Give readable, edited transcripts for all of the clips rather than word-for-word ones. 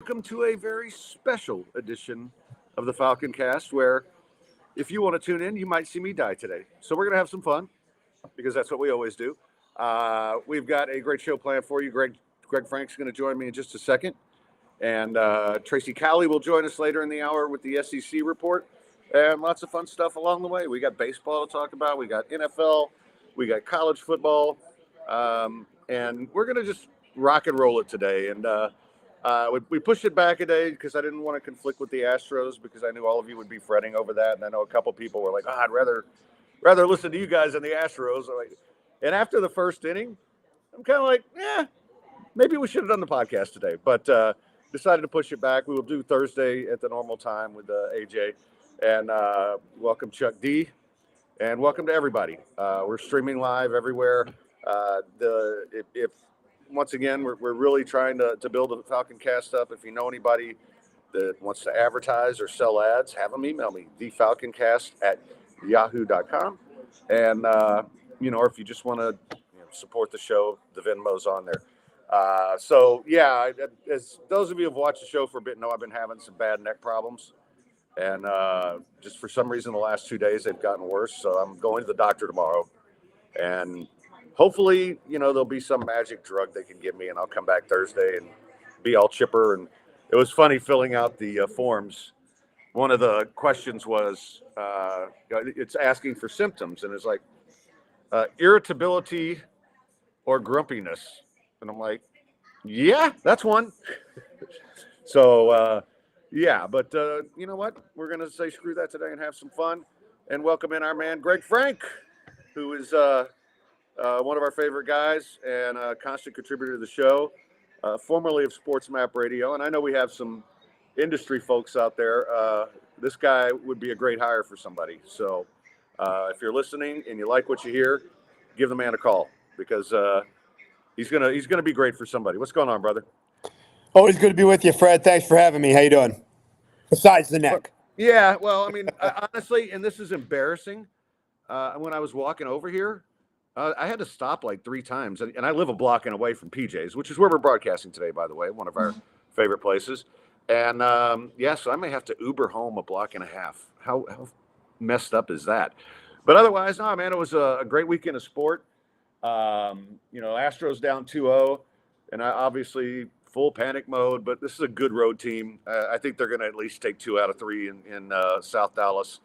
welcome to a very special edition of the Falconcast where if you want to tune in, you might see me die today. So we're going to have some fun because that's what we always do. We've got a great show planned for you. Greg Frank's going to join me in just a second. And Tracy Cowley will join us later in the hour with the SEC report. And lots of fun stuff along the way. We got baseball to talk about. We got NFL. We got college football. And we're going to just rock and roll it today. And we pushed it back a day because I didn't want to conflict with the Astros because I knew all of you would be fretting over that. And I know a couple people were like, I'd rather listen to you guys than the Astros. And after the first inning, I'm kind of like, maybe we should have done the podcast today. But decided to push it back. We will do Thursday at the normal time with AJ. And welcome, Chuck D. And welcome to everybody. We're streaming live everywhere. If once again, we're really trying to build a Falconcast up. If you know anybody that wants to advertise or sell ads, have them email me, thefalconcast@yahoo.com. And, or if you just want to support the show, the Venmo's on there. As those of you who have watched the show for a bit know, I've been having some bad neck problems. And just for some reason, the last 2 days, they've gotten worse. So I'm going to the doctor tomorrow. And hopefully, there'll be some magic drug they can give me, and I'll come back Thursday and be all chipper. And it was funny filling out the forms. One of the questions was, it's asking for symptoms, and it's like irritability or grumpiness. And I'm like, yeah, that's one. So, but you know what? We're going to say screw that today and have some fun and welcome in our man, Greg Frank, who is one of our favorite guys and a constant contributor to the show, formerly of Sports Map Radio. And I know we have some industry folks out there. This guy would be a great hire for somebody. So if you're listening and you like what you hear, give the man a call because he's gonna be great for somebody. What's going on, brother? Always good to be with you, Fred. Thanks for having me. How you doing? Besides the neck. Yeah, well, I mean, honestly, and this is embarrassing. When I was walking over here, I had to stop like 3 times, and I live a block and away from PJ's, which is where we're broadcasting today, by the way, one of our favorite places. And so I may have to Uber home a block and a half. How messed up is that? But otherwise, no, man, it was a great weekend of sport. Astros down 2-0, and I obviously full panic mode, but this is a good road team. I think they're going to at least take 2 out of 3 in South Dallas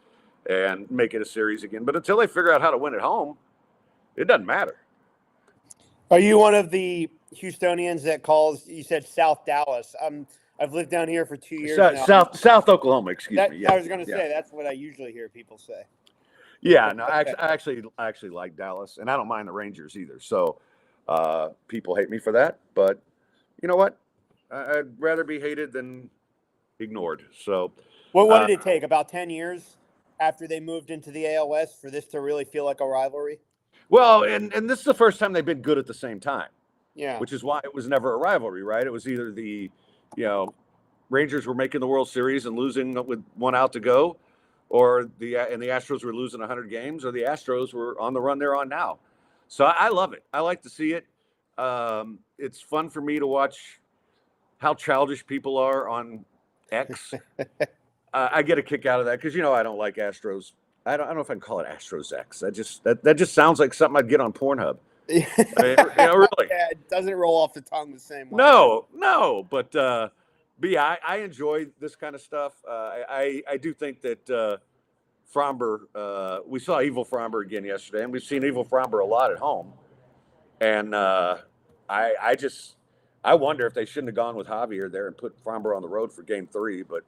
and make it a series again. But until they figure out how to win at home, it doesn't matter. Are you one of the Houstonians that calls, you said South Dallas? I've lived down here for 2 years now. South Oklahoma, excuse me. Yeah, I was going to say, that's what I usually hear people say. Yeah, no, I actually like Dallas, and I don't mind the Rangers either. So people hate me for that, but you know what? I'd rather be hated than ignored. So, what did it take? About 10 years after they moved into the ALS for this to really feel like a rivalry? Well, and this is the first time they've been good at the same time. Yeah, which is why it was never a rivalry, right? It was either the Rangers were making the World Series and losing with 1 out to go, or the Astros were losing 100 games, or the Astros were on the run they're on now. So I love it. I like to see it. It's fun for me to watch how childish people are on X. I get a kick out of that because I don't like Astros. I don't know if I can call it Astros X. That just sounds like something I'd get on Pornhub. I mean, really. Yeah, it doesn't roll off the tongue the same way. No, but yeah, I enjoy this kind of stuff. I do think that Fromber, we saw Evil Fromber again yesterday, and we've seen Evil Fromber a lot at home. And I wonder if they shouldn't have gone with Javier there and put Fromber on the road for Game 3. But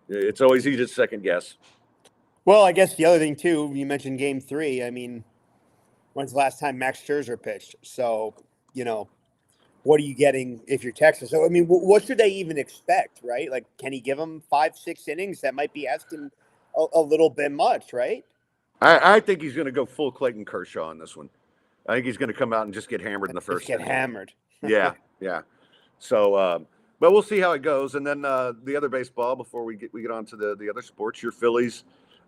it's always easy to second guess. Well, I guess the other thing too, you mentioned Game 3. I mean, when's the last time Max Scherzer pitched? So, what are you getting if you're Texas? So, I mean, what should they even expect, right? Like, can he give them 5-6 innings? That might be asking a little bit much, right? I think he's going to go full Clayton Kershaw on this one. I think he's going to come out and just get hammered in the first inning. Hammered. Yeah. So, but we'll see how it goes. And then the other baseball before we get on to the other sports, your Phillies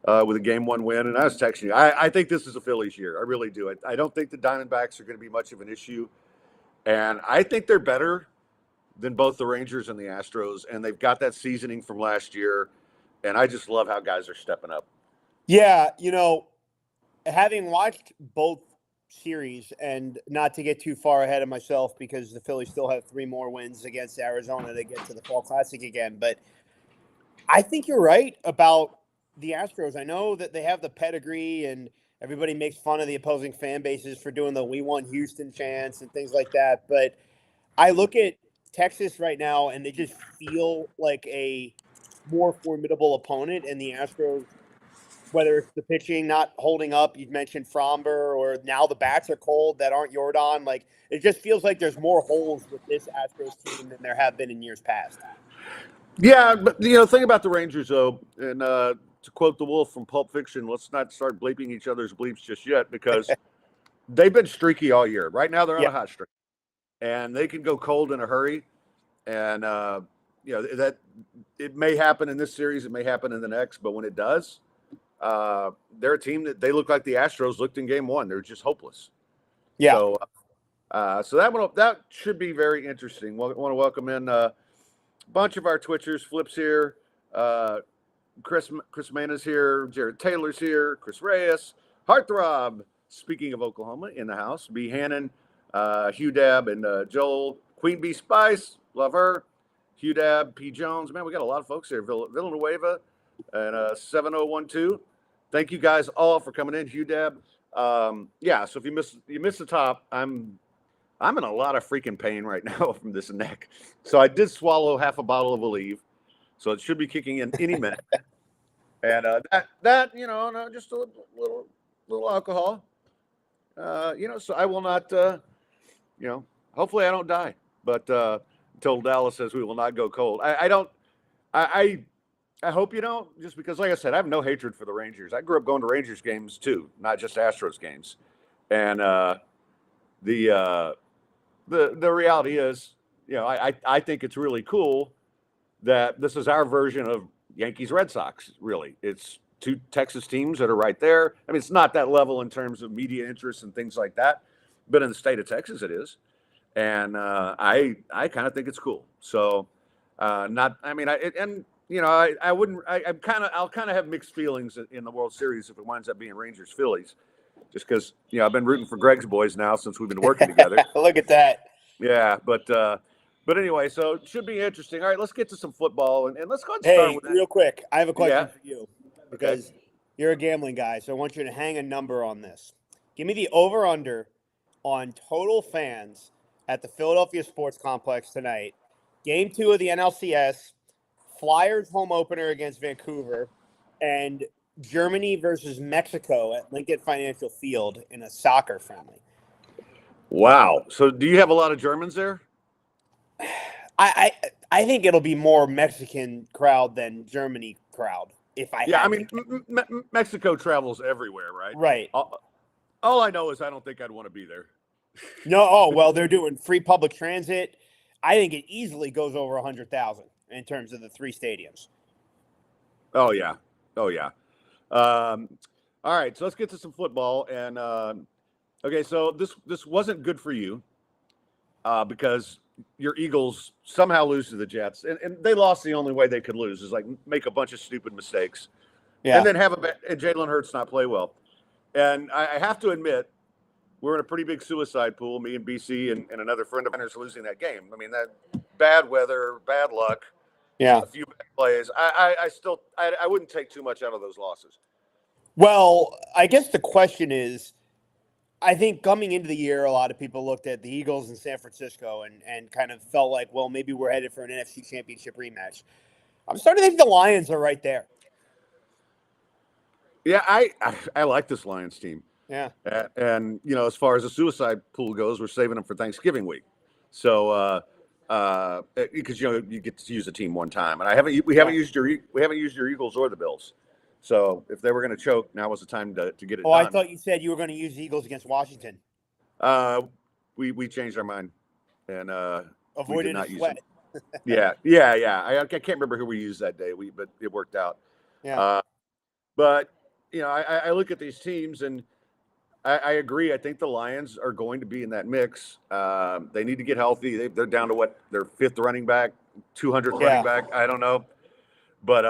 with a Game 1 win. And I was texting you. I think this is a Phillies year. I really do. I don't think the Diamondbacks are going to be much of an issue. And I think they're better than both the Rangers and the Astros, and they've got that seasoning from last year, and I just love how guys are stepping up. Yeah, having watched both series, and not to get too far ahead of myself because the Phillies still have 3 more wins against Arizona to get to the Fall Classic again, but I think you're right about the Astros. I know that they have the pedigree, and everybody makes fun of the opposing fan bases for doing the "We Want Houston" chants and things like that, but I look at Texas right now, and they just feel like a more formidable opponent, and the Astros, whether it's the pitching not holding up, you've mentioned Fromber, or now the bats are cold that aren't Jordan. Like, it just feels like there's more holes with this Astros team than there have been in years past. Yeah, but think about the Rangers though, and to quote the Wolf from Pulp Fiction, let's not start bleeping each other's bleeps just yet, because they've been streaky all year. Right now, they're on a hot streak, and they can go cold in a hurry. And that it may happen in this series, it may happen in the next, but when it does, they're a team that they look like the Astros looked in Game 1. They're just hopeless. Yeah. So that should be very interesting. We want to welcome in a bunch of our Twitchers. Flip's here, Chris Mana's here, Jared Taylor's here, Chris Reyes, Heartthrob. Speaking of Oklahoma, in the house, B. Hannon, Hugh Dab, and Joel. Queen Bee Spice, love her. Hugh Dab, P. Jones. Man, we got a lot of folks here. Villanueva and 7012. Thank you guys all for coming in. Hugh Dab. So if you missed the top, I'm in a lot of freaking pain right now from this neck. So I did swallow half a bottle of Aleve, so it should be kicking in any minute. And just a little alcohol. So I will not. Hopefully I don't die. But until Dallas says we will not go cold, I don't. I hope you don't, just because, like I said, I have no hatred for the Rangers. I grew up going to Rangers games too, not just Astros games. And the reality is, I think it's really cool that this is our version of Yankees Red Sox. Really, it's 2 Texas teams that are right there. I mean, it's not that level in terms of media interest and things like that, but in the state of Texas, it is. And I kind of think it's cool. So I'll kind of have mixed feelings in the World Series if it winds up being Rangers Phillies, just because I've been rooting for Greg's boys now since we've been working together. Look at that. Yeah, but anyway, so it should be interesting. All right, let's get to some football, and let's go ahead and start with real quick. I have a question for you, because Okay. you're a gambling guy, so I want you to hang a number on this. Give me the over/under on total fans at the Philadelphia Sports Complex tonight. Game 2 of the NLCS, Flyers home opener against Vancouver, and Germany versus Mexico at Lincoln Financial Field in a soccer friendly. Wow. So do you have a lot of Germans there? I think it'll be more Mexican crowd than Germany crowd. Mexico travels everywhere, right? Right. All I know is I don't think I'd want to be there. No. Oh, well, they're doing free public transit. I think it easily goes over 100,000 in terms of the 3 stadiums. Oh yeah. All right, so let's get to some football. And okay, so this wasn't good for you because your Eagles somehow lose to the Jets, and they lost the only way they could lose, is like make a bunch of stupid mistakes, and then and Jalen Hurts not play well. And I have to admit, we're in a pretty big suicide pool, me and BC and another friend of mine is losing that game. I mean, that bad weather, bad luck, a few bad plays. I wouldn't take too much out of those losses. Well, I guess the question is, I think coming into the year, a lot of people looked at the Eagles in San Francisco and kind of felt like, well, maybe we're headed for an NFC Championship rematch. I'm starting to think the Lions are right there. Yeah, I like this Lions team. Yeah. And as far as the suicide pool goes, we're saving them for Thanksgiving week. So because you get to use the team one time, and we haven't used your Eagles or the Bills. So if they were going to choke, now was the time to get it done. I thought you said you were going to use the Eagles against Washington. We changed our mind and avoided a sweat. Yeah. I can't remember who we used that day. But it worked out. Yeah. But I look at these teams, and I agree. I think the Lions are going to be in that mix. They need to get healthy. They're down to their fifth running back, 200th running back. I don't know, but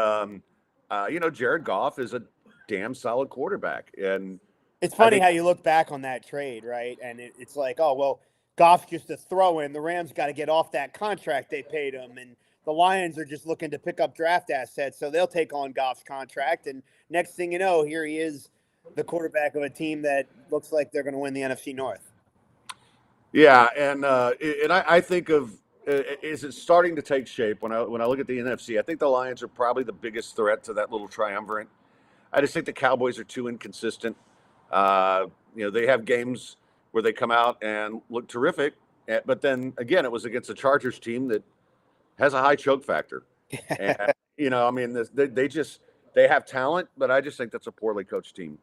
Jared Goff is a damn solid quarterback, and It's I funny think how you look back on that trade, right? And it's like, oh well, Goff's just a throw-in. The Rams got to get off that contract they paid him, and the Lions are just looking to pick up draft assets, so they'll take on Goff's contract. And next thing you know, here he is, the quarterback of a team that looks like they're going to win the NFC North. yeah, and I think of is it starting to take shape when I look at the NFC. I think the Lions are probably the biggest threat to that little triumvirate. I just think the Cowboys are too inconsistent. They have games where they come out and look terrific, but then again, it was against a Chargers team that has a high choke factor. And I mean, they have talent, but I just think that's a poorly coached team,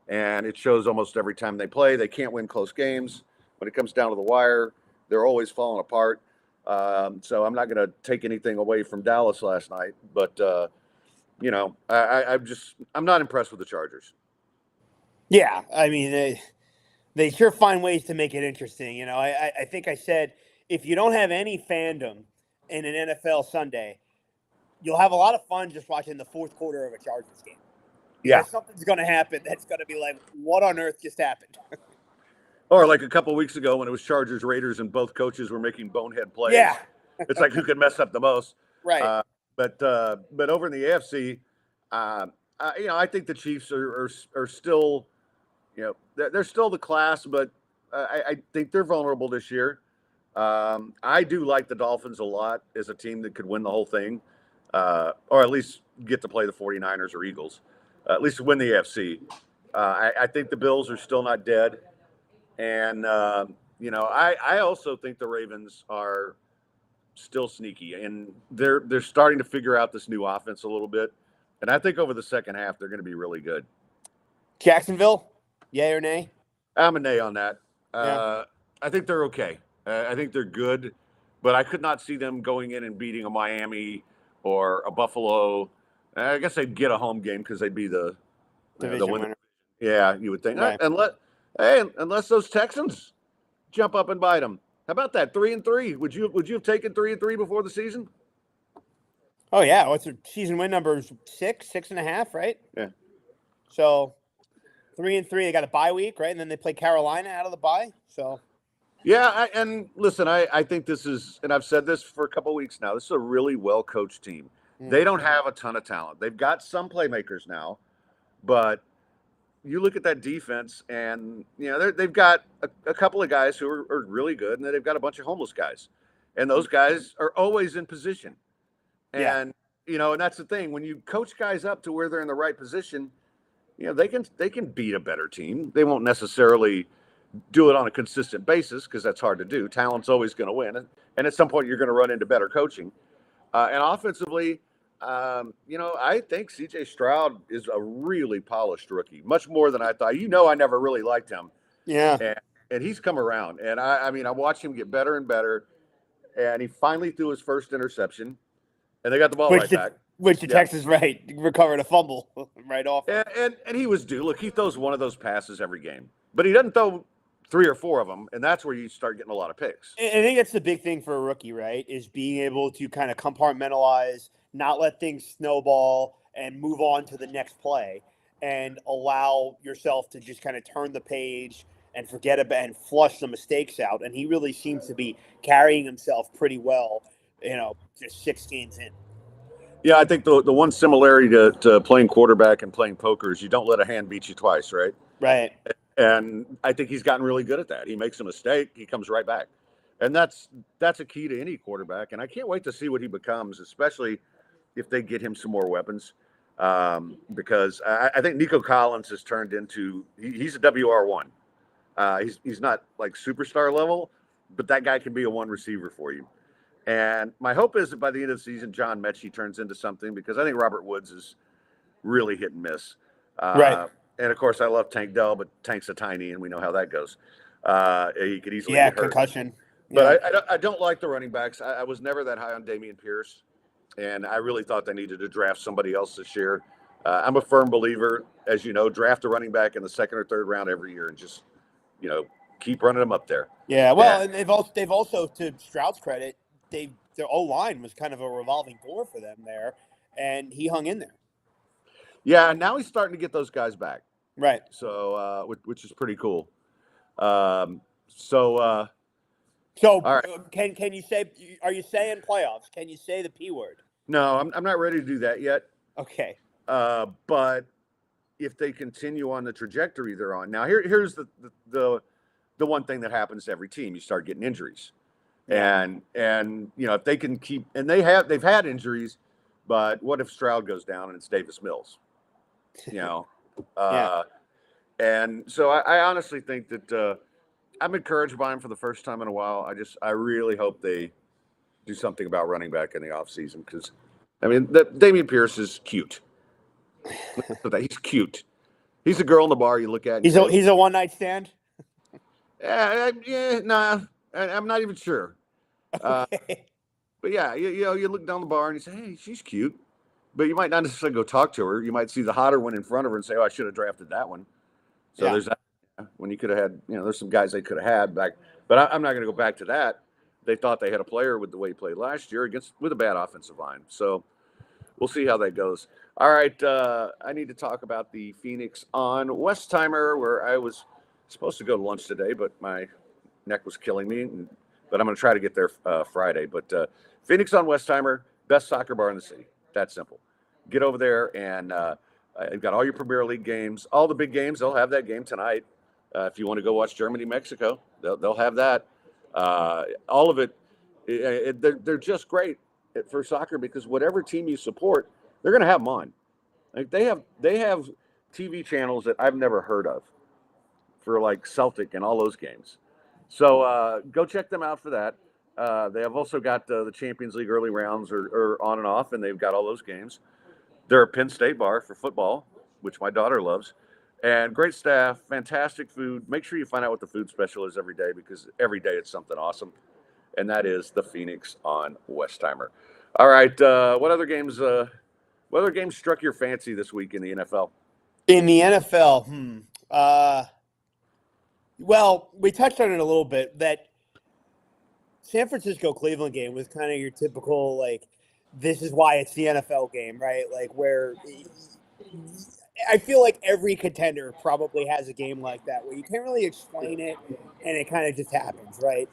and it shows almost every time they play. They can't win close games. When it comes down to the wire, they're always falling apart. So I'm not going to take anything away from Dallas last night, but I'm not impressed with the Chargers. Yeah, I mean, they sure find ways to make it interesting. I think I said if you don't have any fandom in an NFL Sunday, you'll have a lot of fun just watching the fourth quarter of a Chargers game. Because something's going to happen that's going to be like, what on earth just happened? Or like a couple of weeks ago when it was Chargers Raiders and both coaches were making bonehead plays. Yeah. It's like who can mess up the most. Right. But over in the AFC, I think the Chiefs are still, they're still the class, but I think they're vulnerable this year. I do like the Dolphins a lot as a team that could win the whole thing, or at least get to play the 49ers or Eagles, at least win the AFC. I think the Bills are still not dead. And, I also think the Ravens are still sneaky, and they're starting to figure out this new offense a little bit. And I think over the second half, they're going to be really good. Jacksonville, yay or nay? I'm a nay on that. Yeah. I think they're okay. I think they're good, but I could not see them going in and beating a Miami or a Buffalo. I guess they'd get a home game because they'd be the Winner. Yeah, you would think. Right. Unless those Texans jump up and bite them. How about that? 3-3. Would you have taken 3-3 before the season? Oh yeah, what's their season win number? 6.5, right? Yeah. So 3-3. They got a bye week, right? And then they play Carolina out of the bye. So. Yeah, and listen, I think this is, and I've said this for a couple of weeks now. This is a really well coached team. They don't have a ton of talent. They've got some playmakers now, but you look at that defense, and they've got a couple of guys who are really good, and then they've got a bunch of homeless guys, and those guys are always in position. And and that's the thing, when you coach guys up to where they're in the right position, they can beat a better team. They won't necessarily do it on a consistent basis because that's hard to do. Talent's always going to win, and at some point you're going to run into better coaching. And offensively, I think C.J. Stroud is a really polished rookie, much more than I thought. I never really liked him. Yeah. And he's come around. And I watched him get better and better. And he finally threw his first interception. And they got the ball right back. Which the Texans recovered a fumble right off. And he was due. Look, he throws one of those passes every game. But he doesn't throw 3 or 4 of them, and that's where you start getting a lot of picks. I think that's the big thing for a rookie, right, is being able to kind of compartmentalize, not let things snowball, and move on to the next play, and allow yourself to just kind of turn the page and forget about and flush the mistakes out. And he really seems to be carrying himself pretty well, just 6 games in. Yeah, I think the one similarity to playing quarterback and playing poker is you don't let a hand beat you twice, right? Right. And I think he's gotten really good at that. He makes a mistake, he comes right back. And that's a key to any quarterback. And I can't wait to see what he becomes, especially if they get him some more weapons. Because I think Nico Collins has turned into he's a WR1. He's not like superstar level, but that guy can be a one receiver for you. And my hope is that by the end of the season, John Mechie turns into something, because I think Robert Woods is really hit and miss. Right. And of course, I love Tank Dell, but Tank's a tiny, and we know how that goes. He could easily get hurt. Concussion. But I don't like the running backs. I was never that high on Dameon Pierce, and I really thought they needed to draft somebody else this year. I'm a firm believer, as you know, draft a running back in the second or third round every year and just, keep running them up there. Yeah, well, Yeah. and they've also to Stroud's credit, their O line was kind of a revolving door for them there, and he hung in there. Yeah, and now he's starting to get those guys back. Right. So, which is pretty cool. Um, so, So all right. can you say? Are you saying playoffs? Can you say the P word? No, I'm not ready to do that yet. Okay. But if they continue on the trajectory they're on now, here's the one thing that happens to every team: you start getting injuries, Yeah. and if they can keep, and they've had injuries, but what if Stroud goes down and it's Davis Mills? Yeah. And so I honestly think that I'm encouraged by him for the first time in a while. I really hope they do something about running back in the offseason because, I mean, Dameon Pierce is cute. He's cute. He's a girl in the bar you look at. And He's a one night stand. Yeah, nah, I'm not even sure. Okay. But yeah, you look down the bar and you say, hey, she's cute. But you might not necessarily go talk to her. You might see the hotter one in front of her and say, oh, I should have drafted that one. So Yeah. there's that. When you could have had, there's some guys they could have had back. But I'm not going to go back to that. They thought they had a player with the way he played last year with a bad offensive line. So we'll see how that goes. All right, I need to talk about the Phoenix on Westheimer, where I was supposed to go to lunch today, but my neck was killing me. But I'm going to try to get there Friday. But Phoenix on Westheimer, best soccer bar in the city. That simple. Get over there, and you've got all your Premier League games, all the big games. They'll have that game tonight. If you want to go watch Germany, Mexico, they'll have that. All of it, they're just great for soccer because whatever team you support, they're going to have them on. Like they have TV channels that I've never heard of for like Celtic and all those games. So go check them out for that. They have also got the Champions League early rounds are on and off, and they've got all those games. They're a Penn State bar for football, which my daughter loves. And great staff, fantastic food. Make sure you find out what the food special is every day because every day it's something awesome. And that is the Phoenix on Westheimer. All right, what other games struck your fancy this week in the NFL? In the NFL, well, we touched on it a little bit. That San Francisco Cleveland game was kind of your typical like, this is why it's the NFL game, right? Like where I feel like every contender probably has a game like that where you can't really explain it and it kind of just happens, right?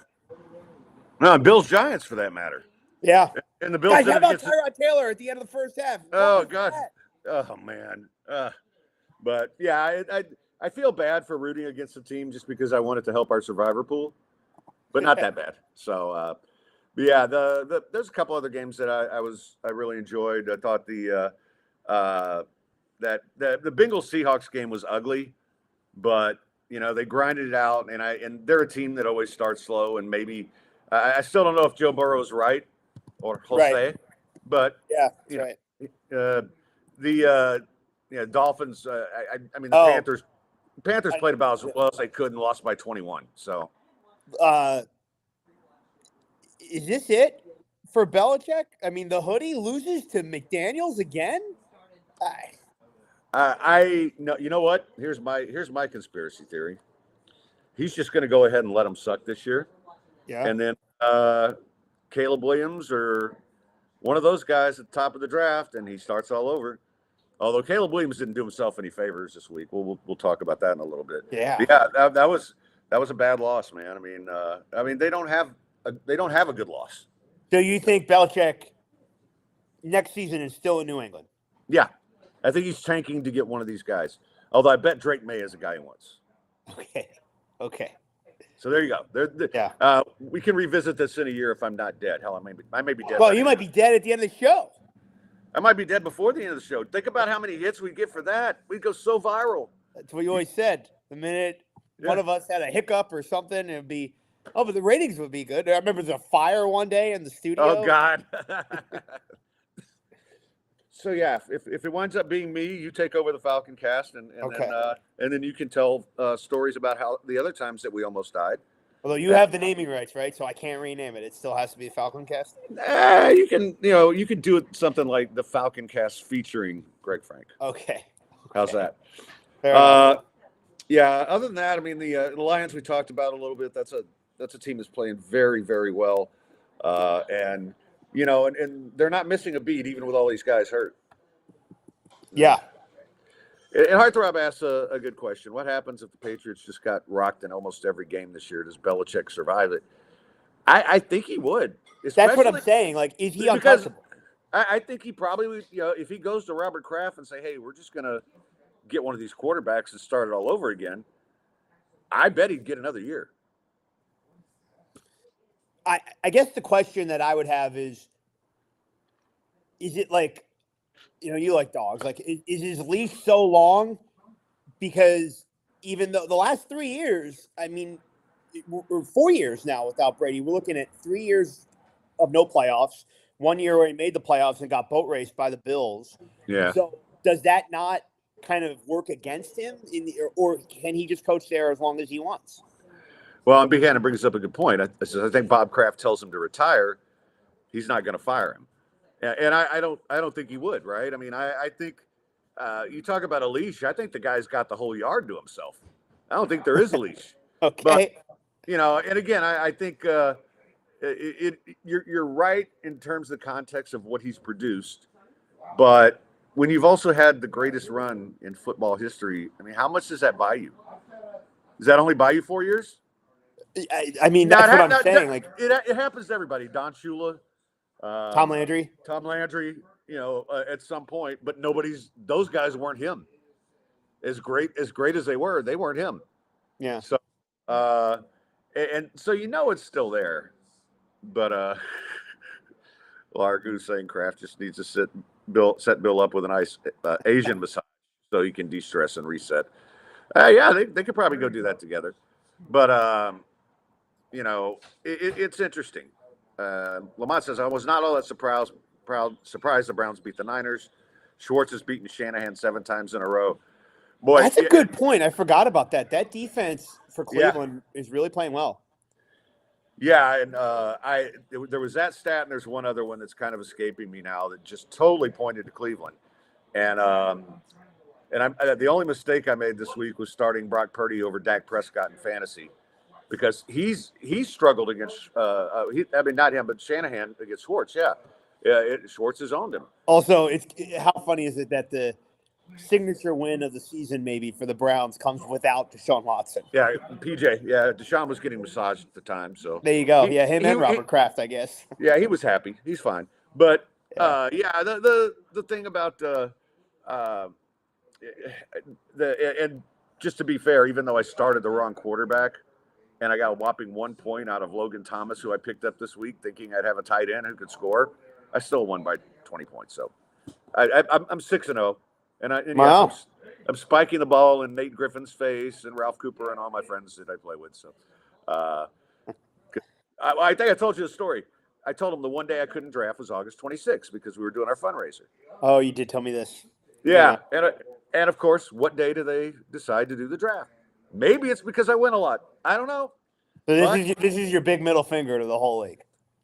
No, Bills Giants for that matter. Yeah. And the Bills Guys, did how it about against Tyrod Taylor at the end of the first half? Oh God. Oh man. But yeah, I feel bad for rooting against the team just because I wanted to help our survivor pool, but not that bad. So, but yeah, there's a couple other games that I really enjoyed. I thought the Bengals Seahawks game was ugly, but they grinded it out, and they're a team that always starts slow, and maybe I still don't know if Joe Burrow's right or Jose, Right. but Yeah, that's right. the Dolphins. I mean the Panthers played about as well as they could and lost by 21. So, is this it for Belichick? I mean, the hoodie loses to McDaniels again. I know. You know what? Here's my conspiracy theory. He's just going to go ahead and let them suck this year, Yeah. and then Caleb Williams or one of those guys at the top of the draft, and he starts all over. Although Caleb Williams didn't do himself any favors this week. We'll talk about that in a little bit. Yeah. But yeah, that was a bad loss, man. I mean they don't have a good loss. So you think Belichick next season is still in New England? Yeah, I think he's tanking to get one of these guys. Although I bet Drake May is a guy he wants. Okay. So there you go. Yeah. We can revisit this in a year if I'm not dead. Hell, I may be dead. Well, you might be dead at the end of the show. I might be dead before the end of the show. Think about how many hits we'd get for that. We'd go so viral. That's what you always said. The minute one of us had a hiccup or something, it'd be, but the ratings would be good. I remember there was a fire one day in the studio. Oh, God. So, yeah, if it winds up being me, you take over the Falconcast, and then you can tell stories about how the other times that we almost died. Although you have the naming rights, right? So I can't rename it. It still has to be Falconcast. You can do it something like the Falconcast featuring Greg Frank. Okay. How's that? Fair enough. Yeah. Other than that, I mean, the Lions we talked about a little bit. That's a team that's playing very, very well, and and they're not missing a beat even with all these guys hurt. Yeah. And Heartthrob asks a good question. What happens if the Patriots just got rocked in almost every game this year? Does Belichick survive it? I think he would. That's what I'm Especially saying. Like, is he because untouchable? I think he probably would, if he goes to Robert Kraft and say, hey, we're just going to get one of these quarterbacks and start it all over again, I bet he'd get another year. I guess the question that I would have is it like, you like dogs. Like, is his leash so long? Because even though the last 3 years, I mean, we're 4 years now without Brady. We're looking at 3 years of no playoffs. 1 year where he made the playoffs and got boat raced by the Bills. Yeah. So does that not kind of work against him, or can he just coach there as long as he wants? Well, and Buchanan brings up a good point. I think Bob Kraft tells him to retire. He's not going to fire him, and I don't think he would. Right? I mean, I think you talk about a leash. I think the guy's got the whole yard to himself. I don't think there is a leash. Okay. But and again, I think you're right in terms of the context of what he's produced, but when you've also had the greatest run in football history, I mean, how much does that buy you? Does that only buy you 4 years? I mean, that's what I'm saying. Like, it happens to everybody. Don Shula, Tom Landry, at some point, but those guys weren't him. As great as they weren't him. Yeah. So, and so it's still there, but Largo's saying Kraft just needs to set Bill up with a nice Asian massage so he can de-stress and reset. Yeah, they could probably go do that together, but it's interesting. Lamont says I was not all that surprised the Browns beat the Niners. Schwartz has beaten Shanahan 7 times in a row. Boy, that's a good point. I forgot about that. That defense for Cleveland is really playing well. Yeah, and there was that stat, and there's one other one that's kind of escaping me now that just totally pointed to Cleveland. And the only mistake I made this week was starting Brock Purdy over Dak Prescott in fantasy, because he's struggled against not him, but Shanahan against Schwartz. Schwartz has owned him. Also, how funny is it that the signature win of the season maybe for the Browns comes without Deshaun Watson? Yeah, PJ. Yeah, Deshaun was getting massaged at the time, so there you go. Him and Robert Kraft, I guess. Yeah, he was happy. He's fine. But the thing about and just to be fair, even though I started the wrong quarterback and I got a whopping 1 point out of Logan Thomas, who I picked up this week, thinking I'd have a tight end who could score, I still won by 20 points. So I'm 6-0, and wow. Yes, I'm spiking the ball in Nate Griffin's face and Ralph Cooper and all my friends that I play with. So I think I told you the story. I told him the one day I couldn't draft was August 26th because we were doing our fundraiser. Oh, you did tell me this. Yeah. And of course, what day do they decide to do the draft? Maybe it's because I win a lot. I don't know. So this is your big middle finger to the whole league.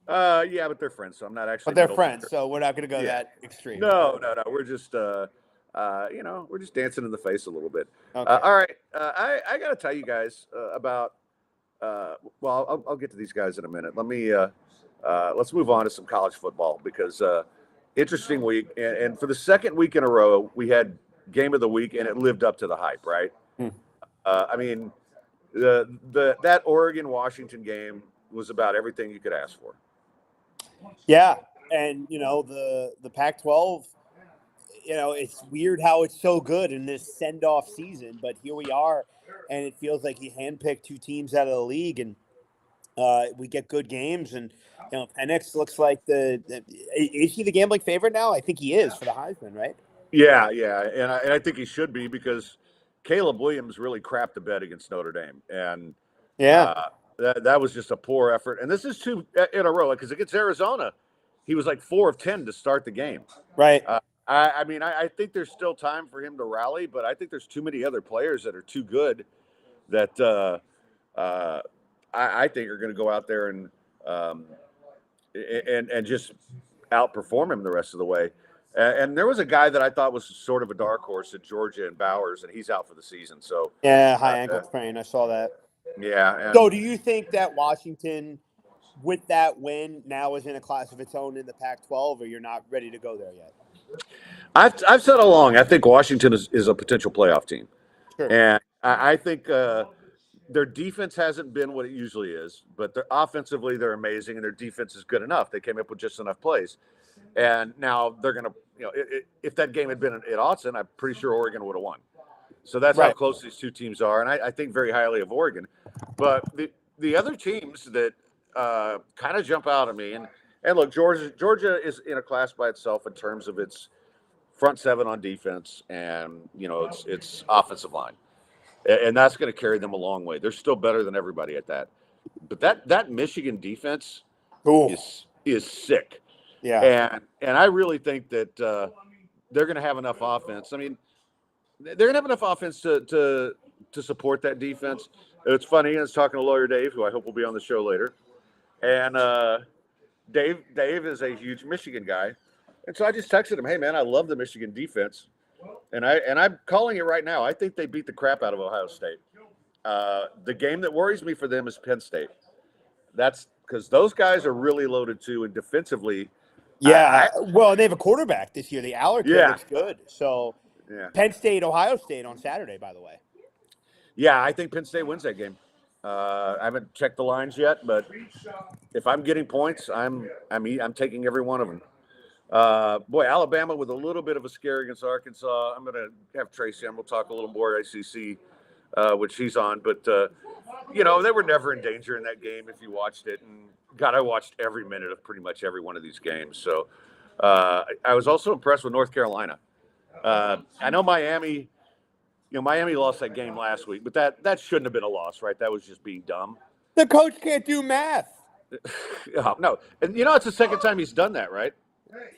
Yeah, but they're friends, so I'm not actually. But they're friends, so we're not going to go that extreme. No. We're just, we're just dancing in the face a little bit. Okay. All right. I got to tell you guys about. Well, I'll get to these guys in a minute. Let's move on to some college football because interesting week, and for the second week in a row, we had game of the week, and it lived up to the hype, right? I mean, that Oregon-Washington game was about everything you could ask for. Yeah, and the Pac-12, it's weird how it's so good in this send-off season, but here we are, and it feels like he handpicked 2 teams out of the league, and we get good games, and Penix looks like is he the gambling favorite now? I think he is for the Heisman, right? Yeah, and I think he should be because Caleb Williams really crapped the bed against Notre Dame, and that was just a poor effort. And this is 2 in a row because against Arizona, he was like 4 of 10 to start the game. Right. I think there's still time for him to rally, but I think there's too many other players that are too good that I think are going to go out there and just outperform him the rest of the way. And there was a guy that I thought was sort of a dark horse at Georgia and Bowers, and he's out for the season. So Yeah, high ankle sprain. I saw that. yeah. And So, do you think that Washington, with that win, now is in a class of its own in the Pac-12, or you're not ready to go there yet? I've said all along, I think Washington is a potential playoff team. Sure. And I think their defense hasn't been what it usually is, but offensively they're amazing, and their defense is good enough. They came up with just enough plays. And now they're going to, if that game had been at Autzen, I'm pretty sure Oregon would have won. So that's how close these two teams are. And I think very highly of Oregon. But the other teams that kind of jump out at me, and look, Georgia is in a class by itself in terms of its front seven on defense and, it's offensive line. And that's going to carry them a long way. They're still better than everybody at that. But that Michigan defense is sick. Yeah. And I really think that they're going to have enough offense. I mean, they're going to have enough offense to support that defense. It's funny. I was talking to Lawyer Dave, who I hope will be on the show later. And Dave is a huge Michigan guy. And so I just texted him, hey, man, I love the Michigan defense. And I'm calling it right now. I think they beat the crap out of Ohio State. The game that worries me for them is Penn State. That's because those guys are really loaded too, and defensively. Yeah. Well, they have a quarterback this year. The Aller kid looks good. So Penn State, Ohio State on Saturday, by the way. Yeah, I think Penn State wins that game. I haven't checked the lines yet, but if I'm getting points, I'm taking every one of them. Boy, Alabama with a little bit of a scare against Arkansas. I'm going to have Tracy on. We'll talk a little more ACC, which she's on. But, they were never in danger in that game if you watched it. And, God, I watched every minute of pretty much every one of these games. So I was also impressed with North Carolina. I know Miami lost that game last week, but that shouldn't have been a loss, right? That was just being dumb. The coach can't do math. No. And, it's the second time he's done that, right?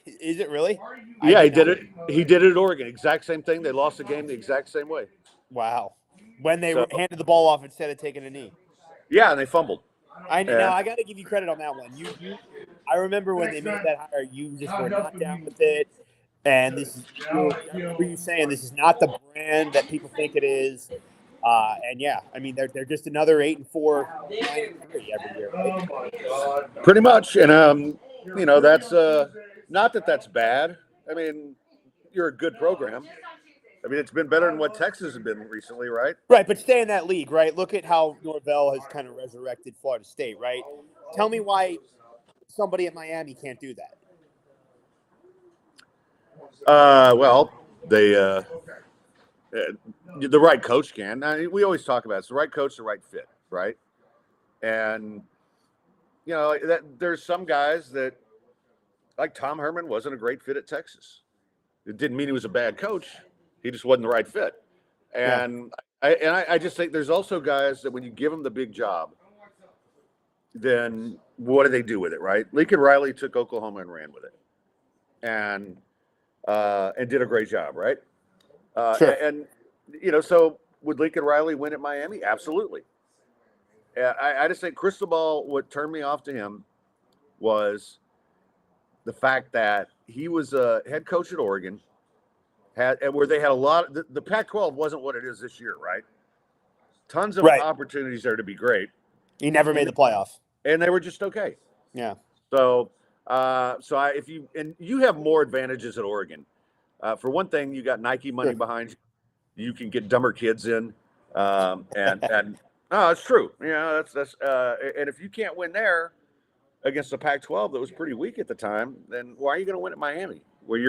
Is it really? Yeah, he did it. He did it at Oregon. Exact same thing. They lost the game the exact same way. Wow. When they handed the ball off instead of taking a knee. Yeah, and they fumbled. I got to give you credit on that one. I remember when they made that hire, you just were not down with it. And this is, what you saying? This is not the brand that people think it is. And yeah, I mean they're just another 8-4, 9-3 every year. Right? Pretty much, and that's not that that's bad. I mean, you're a good program. I mean, it's been better than what Texas has been recently, right? Right, but stay in that league, right? Look at how Norvell has kind of resurrected Florida State, right? Tell me why somebody at Miami can't do that. Well, they the right coach can. I mean, we always talk about it. It's the right coach, the right fit, right? And there's some guys that, like Tom Herman, wasn't a great fit at Texas. It didn't mean he was a bad coach. He just wasn't the right fit. And I just think there's also guys that when you give them the big job, then what do they do with it, right? Lincoln Riley took Oklahoma and ran with it, and did a great job, right? Sure. And so would Lincoln Riley win at Miami? Absolutely. I just think Cristobal, what turned me off to him was the fact that he was a head coach at Oregon, where they had a lot. The Pac-12 wasn't what it is this year, right? Tons of opportunities there to be great. He never made the playoffs, and they were just okay. Yeah. So, if you have more advantages at Oregon. For one thing, you got Nike money behind you. You can get dumber kids in, and it's true. That's and if you can't win there against the Pac-12 that was pretty weak at the time, then why are you going to win at Miami, where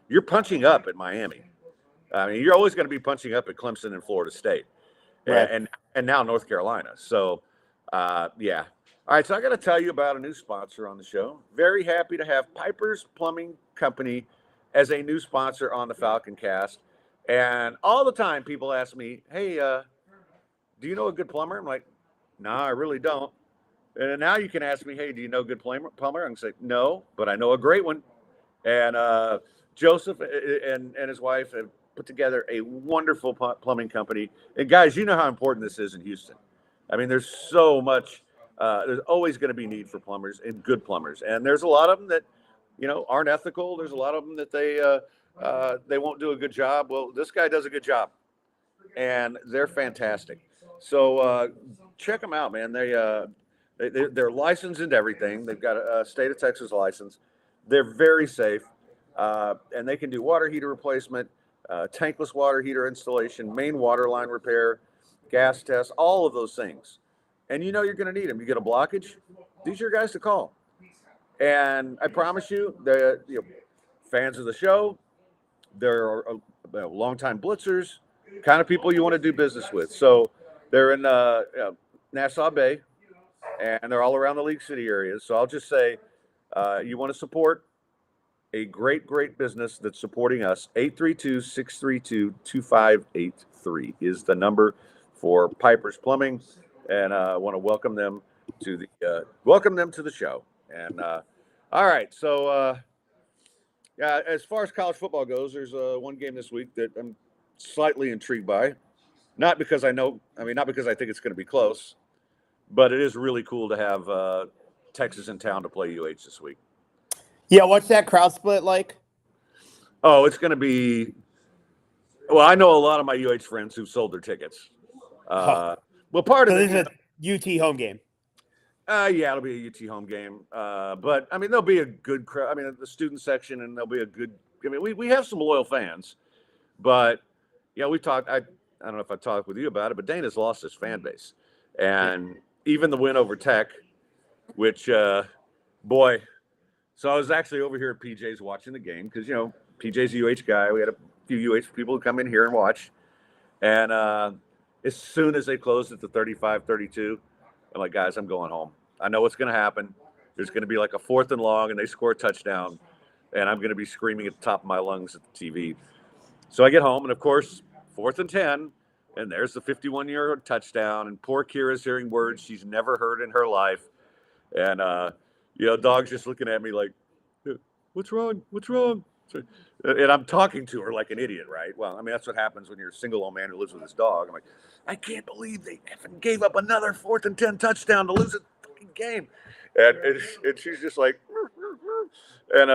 you're punching up at Miami? I mean, you're always going to be punching up at Clemson and Florida State, and now North Carolina. So, yeah. All right, so I got to tell you about a new sponsor on the show. Very happy to have Piper's Plumbing Company as a new sponsor on the Falconcast. And all the time people ask me, hey, do you know a good plumber? I'm like, no, I really don't. And now you can ask me, hey, do you know a good plumber? I can say, no, but I know a great one. And Joseph and his wife have put together a wonderful plumbing company. And guys, you know how important this is in Houston. I mean, there's so much. There's always going to be need for plumbers and good plumbers, and there's a lot of them that, aren't ethical. There's a lot of them that they won't do a good job. Well, this guy does a good job, and they're fantastic. So check them out, man. They're licensed and everything. They've got a state of Texas license. They're very safe, and they can do water heater replacement, tankless water heater installation, main water line repair, gas test, all of those things. And you're going to need them. You get a blockage, these are your guys to call. And I promise you, they're fans of the show. They're longtime blitzers, kind of people you want to do business with. So they're in Nassau Bay, and they're all around the League City areas. So I'll just say, you want to support a great, great business that's supporting us. 832-632-2583 is the number for Piper's Plumbing, and I want to welcome them to the show. And all right, so yeah, as far as college football goes, there's one game this week that I'm slightly intrigued by. Not because I think it's going to be close, but it is really cool to have Texas in town to play UH this week. Yeah, what's that crowd split like? Oh, it's going to be. Well, I know a lot of my UH friends who've sold their tickets. Well, part of this is a UT home game. Yeah, it'll be a UT home game. But I mean, there'll be a good crowd. I mean, the student section, and there'll be a good. I mean, we have some loyal fans, but we talked. I don't know if I talked with you about it, but Dana's lost his fan base, and even the win over Tech, which boy. So I was actually over here at PJ's watching the game because PJ's a UH guy. We had a few UH people come in here and watch, and as soon as they closed at the 35-32. I'm like, guys, I'm going home. I know what's going to happen. There's going to be like a 4th and long, and they score a touchdown, and I'm going to be screaming at the top of my lungs at the TV. So I get home, and of course, 4th and 10, and there's the 51-yard touchdown, and poor Kira's hearing words she's never heard in her life. And, dog's just looking at me like, what's wrong? What's wrong? And I'm talking to her like an idiot, right? Well, I mean, that's what happens when you're a single old man who lives with his dog. I'm like, I can't believe they effing gave up another 4th and 10 touchdown to lose a fucking game. And she's just like, and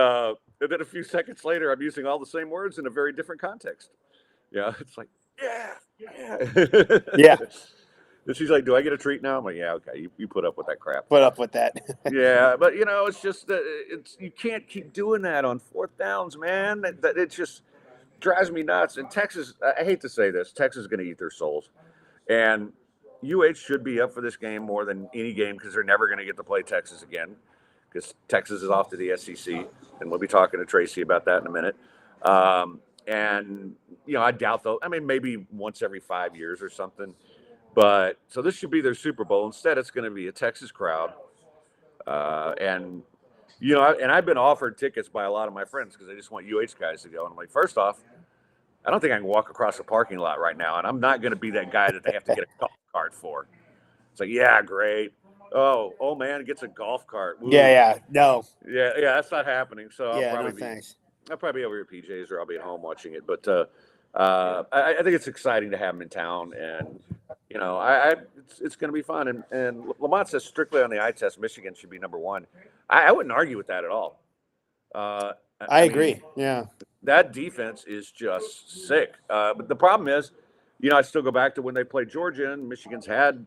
then a few seconds later, I'm using all the same words in a very different context. Yeah, it's like, yeah. Yeah. And she's like, do I get a treat now? I'm like, yeah, okay, you put up with that crap. Put up with that. Yeah, but it's just that you can't keep doing that on 4th downs, man. That it just drives me nuts. And Texas, I hate to say this, Texas is going to eat their souls. And UH should be up for this game more than any game because they're never going to get to play Texas again because Texas is off to the SEC. And we'll be talking to Tracy about that in a minute. And, I doubt though. I mean, maybe once every 5 years or something. But so this should be their Super Bowl. Instead, it's going to be a Texas crowd. And I've been offered tickets by a lot of my friends because they just want UH guys to go. And I'm like, first off, I don't think I can walk across a parking lot right now. And I'm not going to be that guy that they have to get a golf cart for. It's like, yeah, great. Oh man, it gets a golf cart. Ooh. Yeah. No. Yeah, that's not happening. So Thanks. I'll probably be over at PJ's or I'll be at home watching it. But I think it's exciting to have them in town. And, it's going to be fun. And Lamont says strictly on the eye test, Michigan should be number 1. I wouldn't argue with that at all. I agree. Yeah. That defense is just sick. But the problem is, I still go back to when they played Georgia, and Michigan's had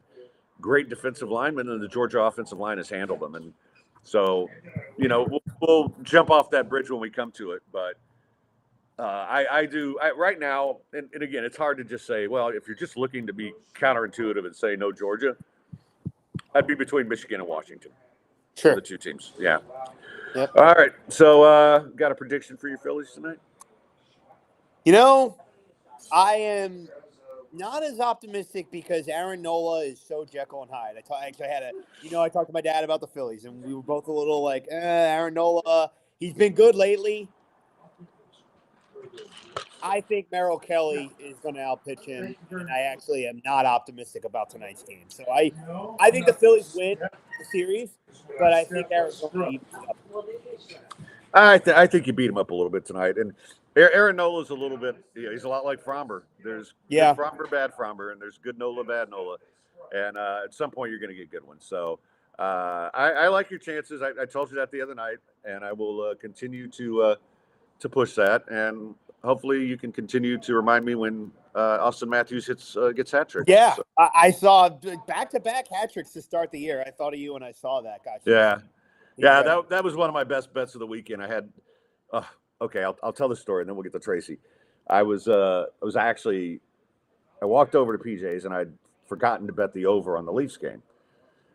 great defensive linemen, and the Georgia offensive line has handled them. And so, we'll jump off that bridge when we come to it. But I do right now, and again, it's hard to just say, well, if you're just looking to be counterintuitive and say no Georgia, I'd be between Michigan and Washington. Sure. The two teams. Yeah. Yep. All right. So got a prediction for your Phillies tonight? I am not as optimistic because Aaron Nola is so Jekyll and Hyde. I talked to my dad about the Phillies, and we were both a little like, Aaron Nola, he's been good lately. I think Merrill Kelly is going to outpitch him, and I actually am not optimistic about tonight's game. So I think the Phillies win the series, but I think Arizona evens it up. I think you beat him up a little bit tonight. And Aaron Nola's a little bit, he's a lot like Fromber. There's good Fromber, bad Fromber, and there's good Nola, bad Nola. and at some point you're going to get good ones. So I like your chances. I told you that the other night, and I will continue to push that, and hopefully you can continue to remind me when Austin Matthews gets hat tricks. Yeah, So. I saw back-to-back hat tricks to start the year. I thought of you when I saw that. Gosh. Yeah, that was one of my best bets of the weekend. I had, okay, I'll tell the story and then we'll get to Tracy. I walked over to PJ's and I'd forgotten to bet the over on the Leafs game,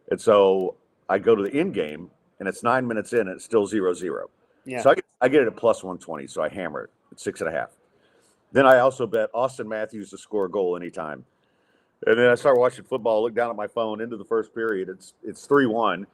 and so I go to the in game and it's 9 minutes in and it's still 0-0. Yeah. So I get it at plus 120, so I hammer it at 6.5. Then I also bet Austin Matthews to score a goal anytime. And then I start watching football, look down at my phone into the first period. It's 3-1,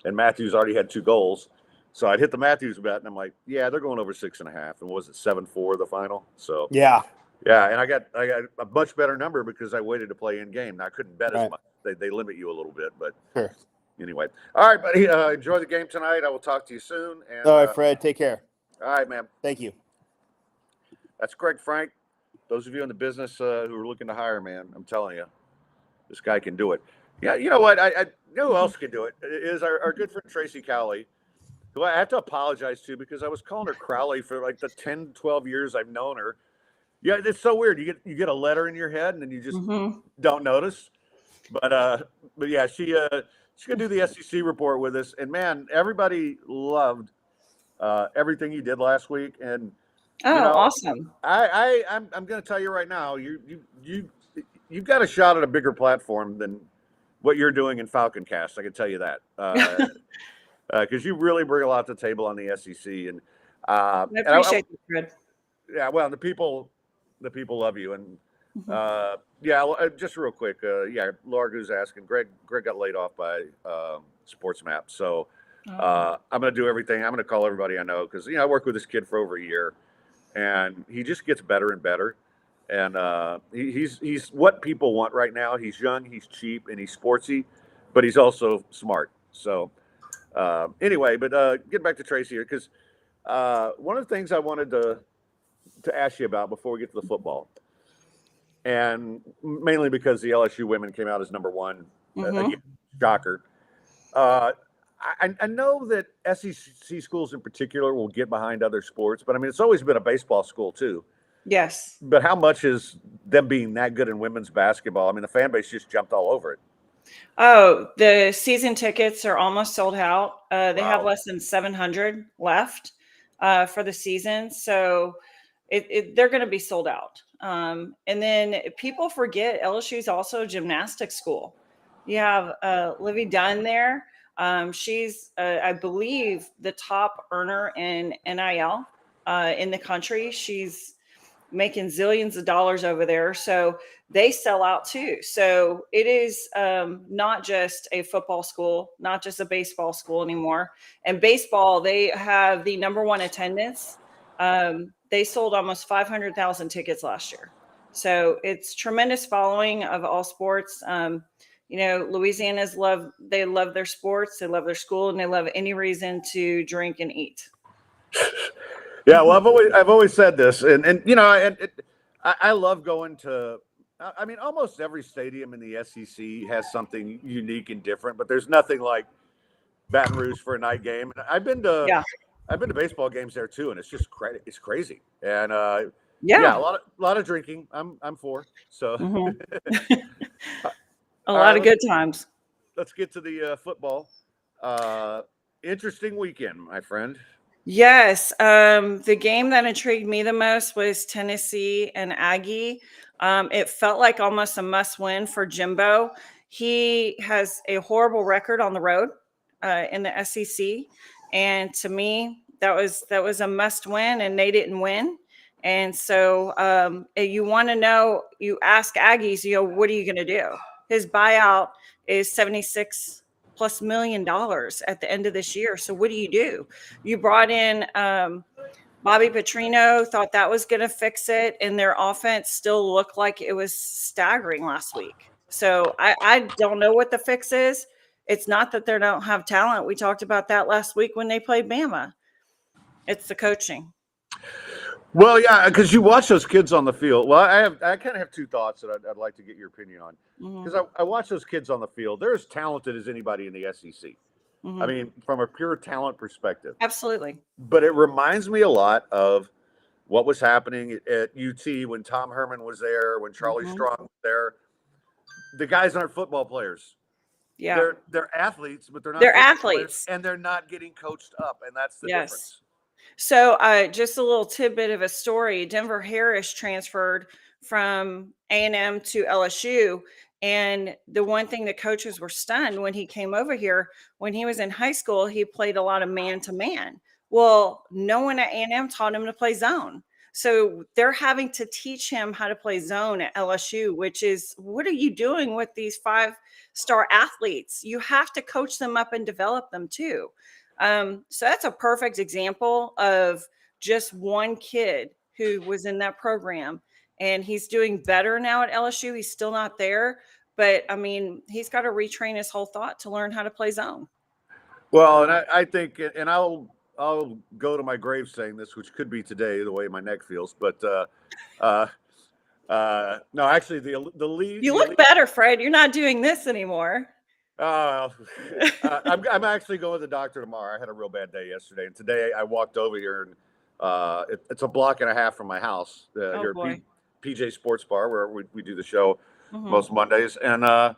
and Matthews already had 2 goals. So I'd hit the Matthews bet, and I'm like, yeah, they're going over 6.5. And was it 7-4 the final? So yeah, and I got a much better number because I waited to play in game. Now I couldn't bet as much. They limit you a little bit, but sure. Anyway. All right, buddy. Enjoy the game tonight. I will talk to you soon. And, all right, Fred. Take care. All right, man. Thank you. That's Greg Frank. Those of you in the business who are looking to hire, man, I'm telling you, this guy can do it. Yeah, you know what? I know who else can do it. It is our good friend Tracy Cowley, who I have to apologize to because I was calling her Crowley for like the 10, 12 years I've known her. Yeah, it's so weird. You get a letter in your head and then you just don't notice. But yeah, she's gonna do the SEC report with us. And man, everybody loved everything you did last week. And awesome! I'm going to tell you right now, you've got a shot at a bigger platform than what you're doing in Falconcast. I can tell you that because you really bring a lot to the table on the SEC. And I appreciate you, Fred. Yeah, well, the people love you. And just real quick, Laura Goo's asking. Greg got laid off by SportsMap, so I'm going to do everything. I'm going to call everybody I know because I worked with this kid for over a year. And he just gets better and better. And he's what people want right now. He's young, he's cheap, and he's sportsy, but he's also smart. So anyway, but get back to Tracy here, because one of the things I wanted to ask you about before we get to the football, and mainly because the LSU women came out as number one, shocker. I know that SEC schools in particular will get behind other sports, but I mean, it's always been a baseball school too. Yes. But how much is them being that good in women's basketball? I mean, the fan base just jumped all over it. Oh, the season tickets are almost sold out. They have less than 700 left for the season. So they're going to be sold out. And then people forget LSU is also a gymnastics school. You have Livy Dunn there. She's, I believe, the top earner in NIL in the country. She's making zillions of dollars over there. So they sell out too. So it is not just a football school, not just a baseball school anymore. And baseball, they have the number one attendance. They sold almost 500,000 tickets last year. So it's tremendous following of all sports. Louisiana's love their sports, they love their school, and they love any reason to drink and eat. Yeah, well, I've always said this, and I love going to. I mean, almost every stadium in the SEC has something unique and different, but there's nothing like Baton Rouge for a night game. And I've been to baseball games there too, and it's just it's crazy. And a lot of drinking. I'm for so. A lot of good times. Let's get to the football. Interesting weekend, my friend. Yes. The game that intrigued me the most was Tennessee and Aggie. It felt like almost a must win for Jimbo. He has a horrible record on the road in the SEC. And to me, that was a must win, and they didn't win. And so you want to know, you ask Aggies, what are you going to do? His buyout is $76+ million at the end of this year. So what do? You brought in Bobby Petrino, thought that was going to fix it, and their offense still looked like it was staggering last week. So I don't know what the fix is. It's not that they don't have talent. We talked about that last week when they played Bama. It's the coaching. Well, yeah, because you watch those kids on the field. Well, I kind of have two thoughts that I'd like to get your opinion on. Mhm, Because I watch those kids on the field. They're as talented as anybody in the SEC. I mhm. mean, from a pure talent perspective. Absolutely. But it reminds me a lot of what was happening at UT when Tom Herman was there, when Charlie Mhm. Strong was there. The guys aren't football players. Yeah. They're athletes, but they're not They're football players, athletes. and they're not getting coached up, and that's the Yes. difference. So, just a little tidbit of a story. Denver Harris transferred from A&M to LSU, and the one thing the coaches were stunned when he came over here. When he was in high school, he played a lot of man to man. Well, no one at A&M taught him to play zone. So they're having to teach him how to play zone at LSU, which is, what are you doing with these 5-star athletes? You have to coach them up and develop them too. So that's a perfect example of just one kid who was in that program, and he's doing better now at LSU. He's still not there, but I mean, he's got to retrain his whole thought to learn how to play zone. Well, and I think, and I'll go to my grave saying this, which could be today, the way my neck feels. But uh, no, actually, the lead. You look better, Fred. You're not doing this anymore. I'm actually going to the doctor tomorrow. I had a real bad day yesterday, and today I walked over here, and it's a block and a half from my house Oh here boy. at PJ Sports Bar, where we do the show Mhm. most Mondays, and I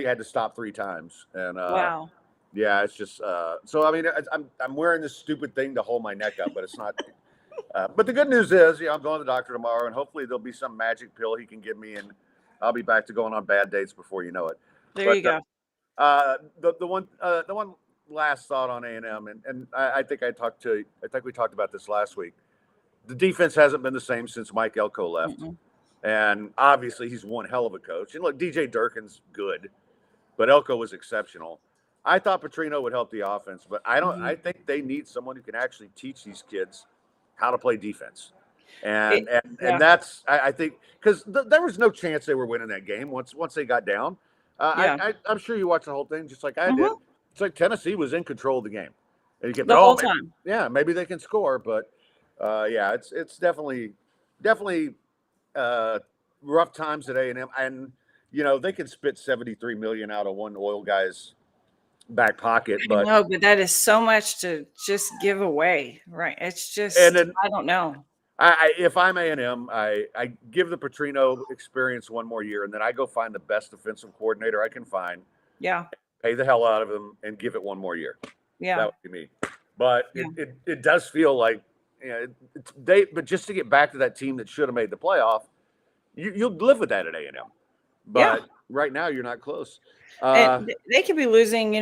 had to stop 3 times, and Wow. yeah, it's just so. I mean, I'm wearing this stupid thing to hold my neck up, but it's not. But the good news is, I'm going to the doctor tomorrow, and hopefully there'll be some magic pill he can give me, and I'll be back to going on bad dates before you know it. There But you go. the one last thought on A&M, and I think I think we talked about this last week. The defense hasn't been the same since Mike Elko left, Mm-mm. and obviously he's one hell of a coach. And look, DJ Durkin's good, but Elko was exceptional. I thought Petrino would help the offense, but I don't. Mhm. I think they need someone who can actually teach these kids how to play defense, It, yeah. and that's I think because there was no chance they were winning that game once they got down. Yeah. I'm sure you watched the whole thing just like I did. Mhm. It's like Tennessee was in control of the game, and you kept The oh whole maybe, time. yeah maybe they can score, but yeah it's definitely uh, rough times at A&M, and they can spit 73 million out of one oil guy's back pocket, I but know, but that is so much to just give away, right? It's and just, then I don't know. if I'm A&M, I give the Petrino experience one more year, and then I go find the best defensive coordinator I can find, Yeah. pay the hell out of him, and give it one more year. Yeah. That would be me. But Yeah. it does feel like but just to get back to that team that should have made the playoff, you'll live with that at A&M. But right now you're not close. And they could be losing,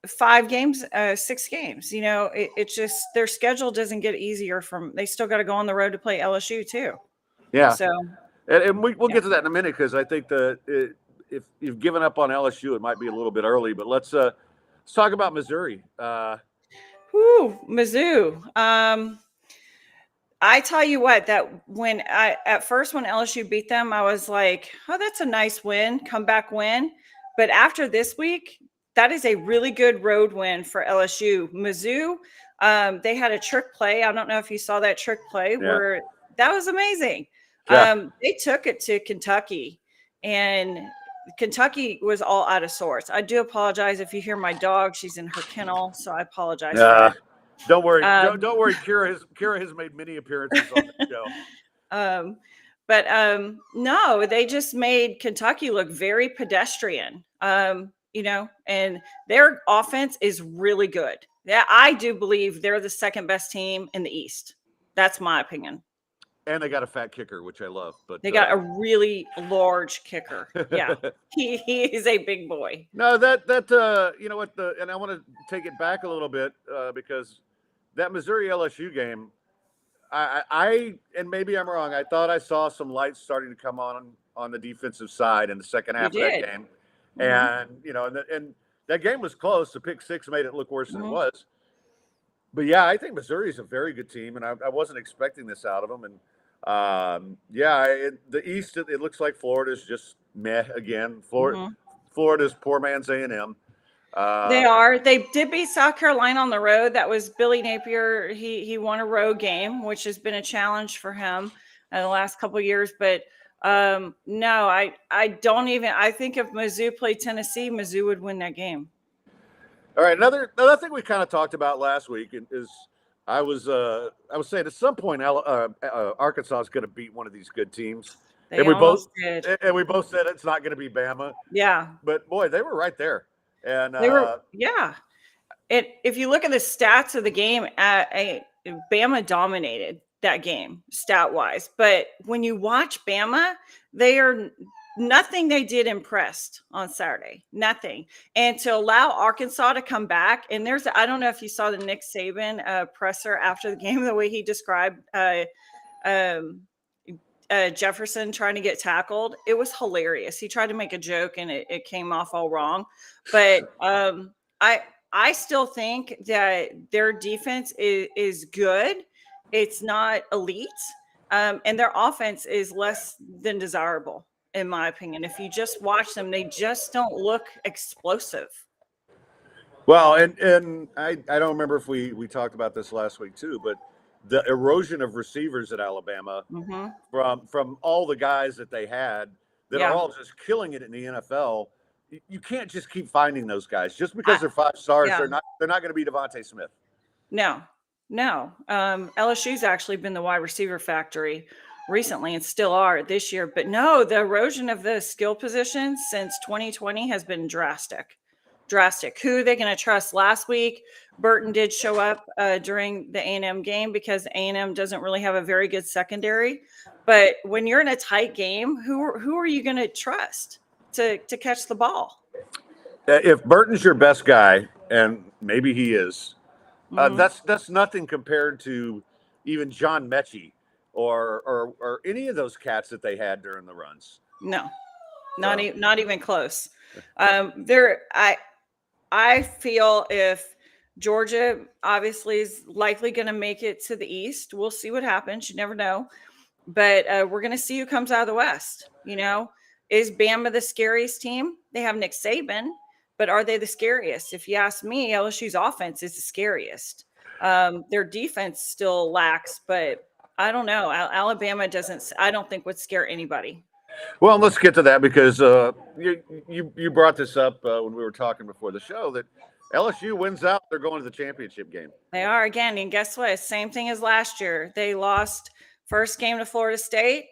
5 games, 6 games. It's just their schedule doesn't get easier they still got to go on the road to play LSU too. Yeah. So, And we'll yeah. get to that in a minute because I think if you've given up on LSU, it might be a little bit early. But let's talk about Missouri. Whew, Mizzou. I tell you what, that at first when LSU beat them, I was like, oh, that's a nice win, comeback win. But after this week, that is a really good road win for LSU. Mizzou, they had a trick play. I don't know if you saw that trick play where that was amazing. Yeah. They took it to Kentucky, and Kentucky was all out of sorts. I do apologize if you hear my dog. She's in her kennel, so I apologize for that. Don't worry. Don't worry. Kira has made many appearances on the show. But no, they just made Kentucky look very pedestrian. And their offense is really good. Yeah, I do believe they're the second best team in the East. That's my opinion. And they got a fat kicker, which I love. But They got a really large kicker. Yeah, he is a big boy. No, that you know what and I want to take it back a little bit because that Missouri LSU game, I and maybe I'm wrong. I thought I saw some lights starting to come on the defensive side in the second half of that game, Mm-hmm. and that game was close. The pick six made it look worse than it Mm-hmm. was. But yeah, I think Missouri is a very good team, and I wasn't expecting this out of them. And the East, it looks like Florida's just meh again. Mm-hmm. Florida's poor man's A&M. They are. They did beat South Carolina on the road. That was Billy Napier. He won a road game, which has been a challenge for him in the last couple of years. But no, I don't even. I think if Mizzou played Tennessee, Mizzou would win that game. All right, another thing we kind of talked about last week is I was saying at some point Arkansas is going to beat one of these good teams, They and we both did. and we both said it's not going to be Bama. Yeah, but boy, they were right there, and they were. Yeah, if you look at the stats of the game, Bama dominated that game stat wise. But when you watch Bama, nothing they did impressed on Saturday. Nothing. And to allow Arkansas to come back, and I don't know if you saw the Nick Saban presser after the game, the way he described Jefferson trying to get tackled. It was hilarious. He tried to make a joke and it came off all wrong. But I still think that their defense is good. It's not elite. And their offense is less than desirable, in my opinion. If you just watch them, they just don't look explosive. Well, and I don't remember if we talked about this last week too, but the erosion of receivers at Alabama from all the guys that they had that are all just killing it in the NFL. You can't just keep finding those guys just because they're 5 stars. They're not going to be Devontae Smith. No. LSU's actually been the wide receiver factory recently and still are this year. But no, the erosion of the skill positions since 2020 has been drastic. Who are they going to trust? Last week, Burton did show up during the A&M game because A&M doesn't really have a very good secondary. But when you're in a tight game, who are you going to trust to catch the ball? If Burton's your best guy, and maybe he is, that's nothing compared to even John Mechie or any of those cats that they had during the runs. No, not even close. I feel if Georgia obviously is likely going to make it to the East, we'll see what happens. You never know. But we're going to see who comes out of the West. Is Bama the scariest team? They have Nick Saban, but are they the scariest? If you ask me, LSU's offense is the scariest. Their defense still lacks, but I don't know. Alabama I don't think would scare anybody. Well, let's get to that because you brought this up when we were talking before the show that LSU wins out. They're going to the championship game. They are again. And guess what? Same thing as last year. They lost first game to Florida State.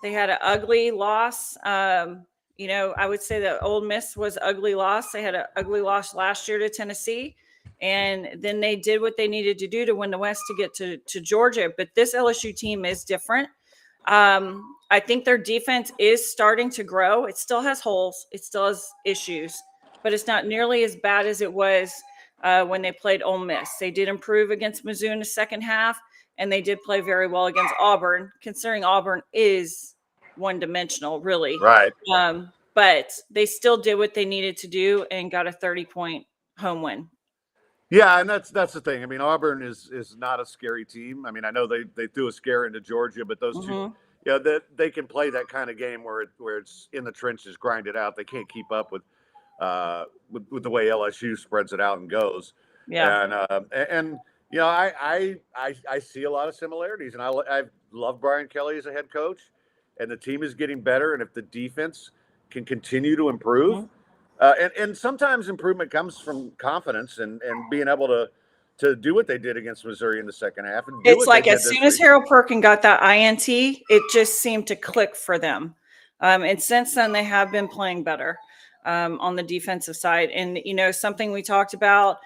They had an ugly loss. I would say that Ole Miss was an ugly loss. They had an ugly loss last year to Tennessee. And then they did what they needed to do to win the West to get to Georgia. But this LSU team is different. I think their defense is starting to grow. It still has holes. It still has issues, but it's not nearly as bad as it was when they played Ole Miss. They did improve against Mizzou in the second half, and they did play very well against Auburn, considering Auburn is one-dimensional, really. Right. But they still did what they needed to do and got a 30-point home win. Yeah, and that's the thing. I mean, Auburn is not a scary team. I mean, I know they threw a scare into Georgia, but those two, they can play that kind of game where it's in the trenches, grind it out. They can't keep up with the way LSU spreads it out and goes. Yeah, and I see a lot of similarities, and I love Brian Kelly as a head coach, and the team is getting better. And if the defense can continue to improve. And sometimes improvement comes from confidence and being able to do what they did against Missouri in the second half. And it's like as soon as Harold Perkin got that INT, it just seemed to click for them. And since then, they have been playing better on the defensive side. And, something we talked about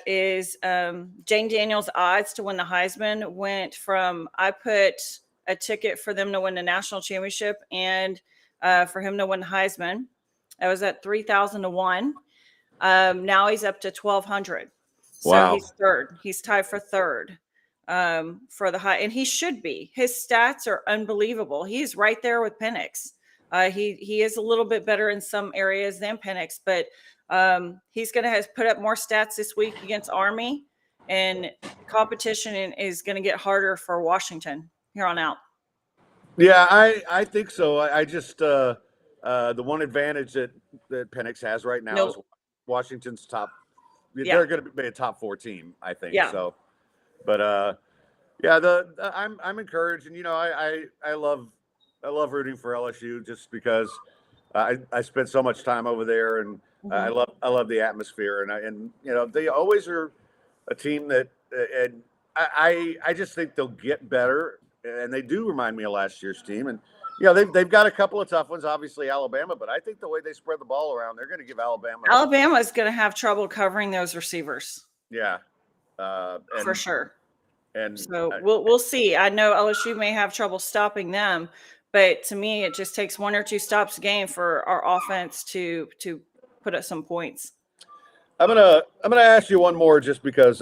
is Jane Daniels' odds to win the Heisman went from I put a ticket for them to win the national championship and for him to win the Heisman. I was at 3,000 to 1. Now he's up to 1,200. So wow. He's third. He's tied for third for the high, and he should be. His stats are unbelievable. He's right there with Penix. He is a little bit better in some areas than Penix, but he's going to put up more stats this week against Army, and competition is going to get harder for Washington here on out. Yeah, I think so. I just the one advantage that Penix has right now is Washington's top. Yeah. They're going to be a top 4 team, I think. Yeah. So, but I'm encouraged, and I love rooting for LSU just because I spent so much time over there, and I love the atmosphere, and they always are a team that and I just think they'll get better, and they do remind me of last year's team, and they've got a couple of tough ones, obviously Alabama, but I think the way they spread the ball around, they're going to give Alabama is going to have trouble covering those receivers. Yeah, for sure. And so we'll see. I know LSU may have trouble stopping them, but to me, it just takes 1 or 2 stops a game for our offense to put up some points. I'm gonna ask you one more, just because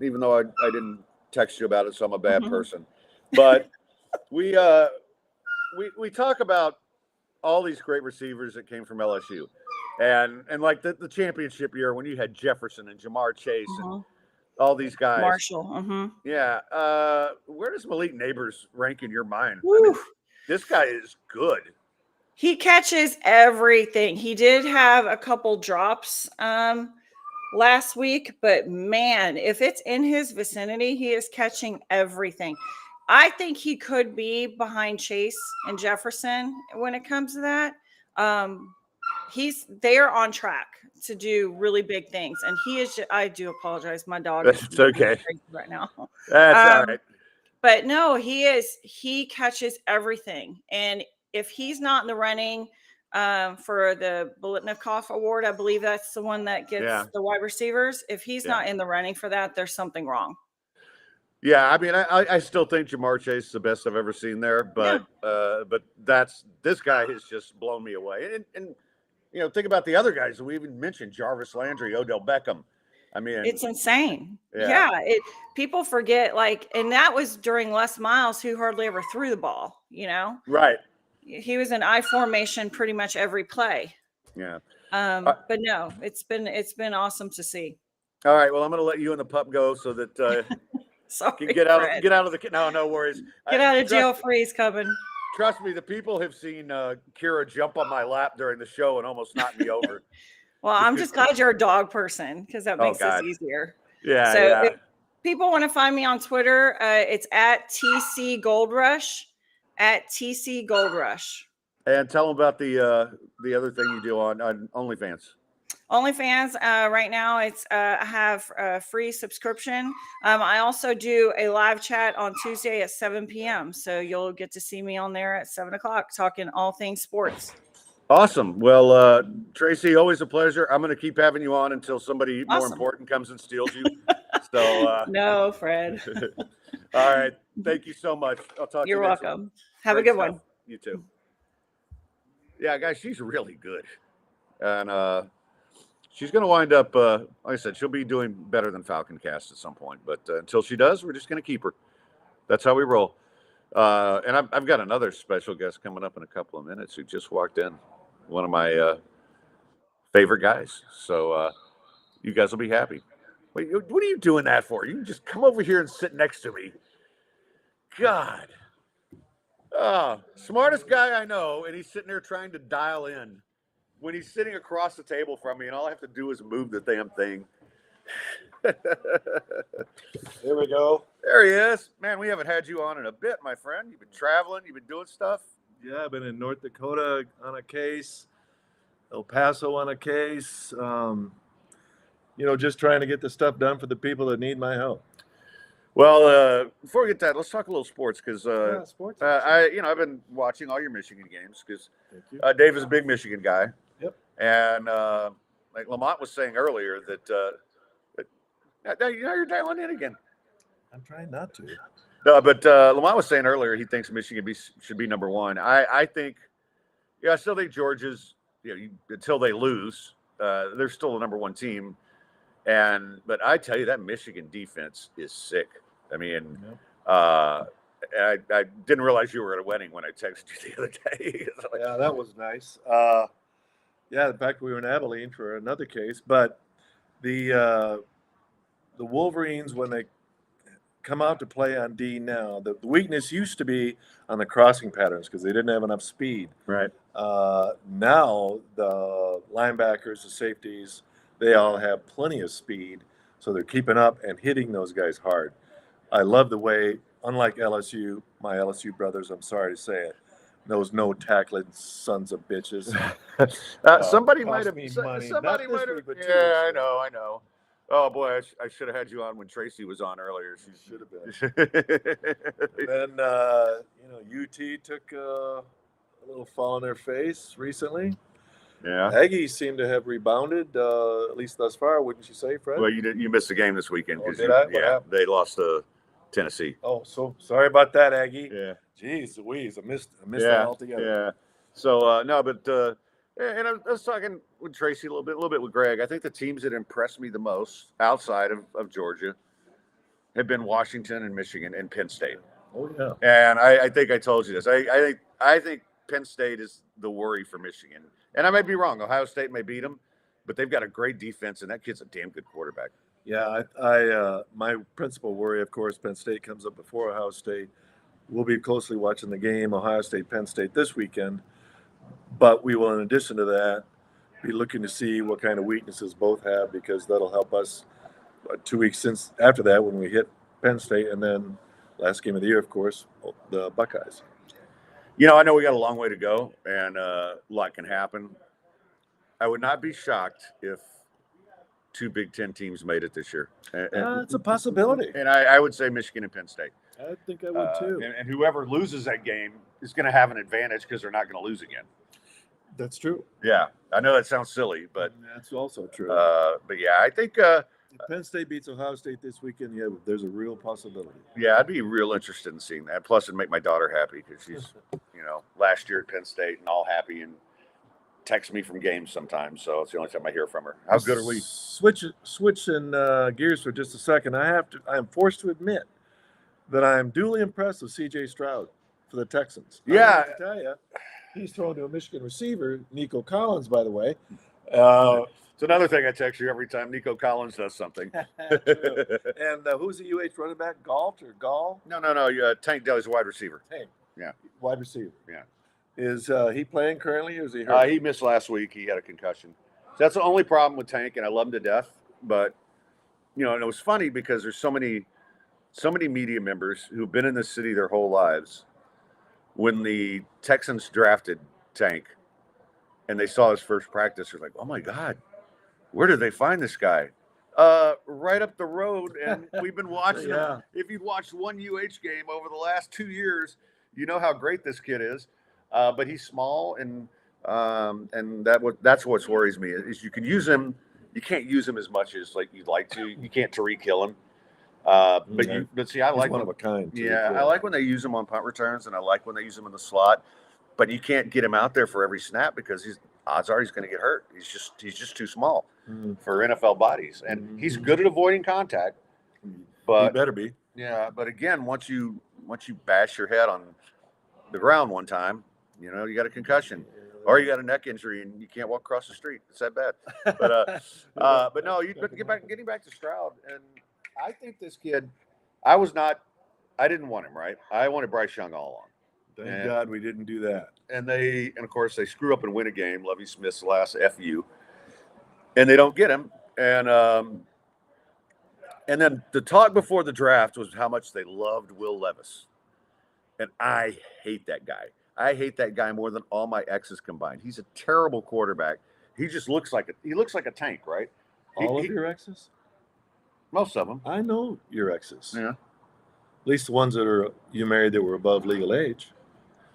even though I didn't text you about it, so I'm a bad person. But we talk about all these great receivers that came from LSU, and like the championship year when you had Jefferson and Jamar Chase and all these guys. Marshall. Yeah. Where does Malik Neighbors rank in your mind? I mean, this guy is good. He catches everything. He did have a couple drops last week, but man, if it's in his vicinity, he is catching everything. I think he could be behind Chase and Jefferson when it comes to that. They are on track to do really big things, and he is. I do apologize, my dog. That's okay right now. That's all right. But no, he catches everything, and if he's not in the running for the Biletnikoff Award, I believe that's the one that gets the wide receivers. If he's not in the running for that, there's something wrong. Yeah, I mean, I still think Jamar Chase is the best I've ever seen there, but this guy has just blown me away. And think about the other guys that we even mentioned: Jarvis Landry, Odell Beckham. I mean, it's insane. Yeah, people forget, and that was during Les Miles, who hardly ever threw the ball. Right. He was in I formation pretty much every play. Yeah. But no, it's been awesome to see. All right. Well, I'm going to let you and the pup go so that Sorry, can get out of the no worries. Get out of jail freeze coming. Trust me, the people have seen Kira jump on my lap during the show and almost knock me over. Well, I'm just glad you're a dog person, because that makes this easier. Yeah. So if people want to find me on Twitter, it's at TC Gold Rush. At TC Gold Rush. And tell them about the other thing you do on OnlyFans. OnlyFans, right now I have a free subscription. I also do a live chat on Tuesday at 7 p.m. So you'll get to see me on there at 7 o'clock talking all things sports. Awesome. Well, Tracy, always a pleasure. I'm going to keep having you on until somebody more important comes and steals you. So no, Fred. All right. Thank you so much. I'll talk to you. You're welcome. Have a good one. You too. Yeah, guys, she's really good. And she's going to wind up, like I said, she'll be doing better than Falconcast at some point. But until she does, we're just going to keep her. That's how we roll. And I've got another special guest coming up in a couple of minutes who just walked in. One of my favorite guys. So you guys will be happy. Wait, what are you doing that for? You can just come over here and sit next to me. God. Smartest guy I know, and he's sitting there trying to dial in when he's sitting across the table from me, and all I have to do is move the damn thing. There we go. There he is. Man, we haven't had you on in a bit, my friend. You've been traveling. You've been doing stuff. Yeah, I've been in North Dakota on a case, El Paso on a case. Just trying to get the stuff done for the people that need my help. Well, before we get that, let's talk a little sports, because sports. I've been watching all your Michigan games because Dave is a big Michigan guy. Yep. And like Lamont was saying earlier that you're dialing in again. I'm trying not to. No, but Lamont was saying earlier he thinks Michigan should be number one. I think, I still think Georgia's, until they lose, they're still the number one team. But I tell you, that Michigan defense is sick. I mean, I didn't realize you were at a wedding when I texted you the other day. Yeah, that was nice. In fact, we were in Abilene for another case. But the Wolverines, when they come out to play on D now, the weakness used to be on the crossing patterns because they didn't have enough speed. Right. Now the linebackers, the safeties, they all have plenty of speed, so they're keeping up and hitting those guys hard. I love the way, unlike LSU, my LSU brothers, I'm sorry to say it, those no tackling sons of bitches. Somebody cost might have. me So- money. Somebody Not this might have. week, but 2 Yeah, weeks I ago. know. Oh boy, I should have had you on when Tracy was on earlier. You should have been. And then UT took a little fall on their face recently. Yeah. Aggies seem to have rebounded, at least thus far, wouldn't you say, Fred? Well, you missed the game this weekend Oh, because did I? What yeah, happened? they lost to Tennessee. Oh, so sorry about that, Aggie. Yeah. Jeez Louise, I missed that altogether. Yeah. So no, but and I was talking with Tracy a little bit with Greg. I think the teams that impressed me the most outside of Georgia have been Washington and Michigan and Penn State. Oh yeah. And I think I told you this. I think Penn State is the worry for Michigan. And I might be wrong. Ohio State may beat them, but they've got a great defense, and that kid's a damn good quarterback. Yeah, I my principal worry, of course, Penn State comes up before Ohio State. We'll be closely watching the game, Ohio State, Penn State this weekend. But we will, in addition to that, be looking to see what kind of weaknesses both have, because that'll help us 2 weeks since after that when we hit Penn State, and then last game of the year, of course, the Buckeyes. I know we got a long way to go, and a lot can happen. I would not be shocked if 2 Big Ten teams made it this year. It's a possibility. And I would say Michigan and Penn State. I think I would too. And whoever loses that game is going to have an advantage because they're not going to lose again. That's true. Yeah, I know that sounds silly, but that's also true. But yeah, I think if Penn State beats Ohio State this weekend, yeah, there's a real possibility. yeah, I'd be real interested in seeing that. Plus, it'd make my daughter happy because she's last year at Penn State and all happy and texts me from games sometimes. So it's the only time I hear from her. How good are we? Switching gears for just a second. I am forced to admit that I am duly impressed with C.J. Stroud for the Texans. Yeah. I have to tell you, he's thrown to a Michigan receiver, Nico Collins, by the way. It's another thing I text you every time Nico Collins does something. And who's the UH running back? Gall? No. Tank Dell's wide receiver. Tank. Yeah. Wide receiver. Yeah. Is he playing currently, or is he hurt? He missed last week. He had a concussion. So that's the only problem with Tank, and I love him to death. But and it was funny because there's so many media members who've been in this city their whole lives. When the Texans drafted Tank and they saw his first practice, they're like, "Oh my God, where did they find this guy?" Right up the road, and we've been watching him. If you've watched one UH game over the last 2 years, you know how great this kid is. But he's small, and that's what worries me is you can use him. You can't use him as much as like you'd like to. You can't Tariq Hill him. But see, I He's like one of a kind. Yeah, I like when they use him on punt returns, and I like when they use him in the slot. But you can't get him out there for every snap because odds are he's going to get hurt. He's just too small for NFL bodies, and he's good at avoiding contact. But he better be. Yeah, but again, once you bash your head on the ground one time, you got a concussion. Or you got a neck injury and you can't walk across the street. It's that bad. But no, getting back to Stroud, and I think this kid, I didn't want him, right? I wanted Bryce Young all along. Thank God we didn't do that. And of course they screw up and win a game. Lovie Smith's last FU, and they don't get him. And then the talk before the draft was how much they loved Will Levis, and I hate that guy. I hate that guy more than all my exes combined. He's a terrible quarterback. He just looks like a tank, right? All of your exes? Most of them. I know your exes. Yeah. At least the ones that you married that were above legal age.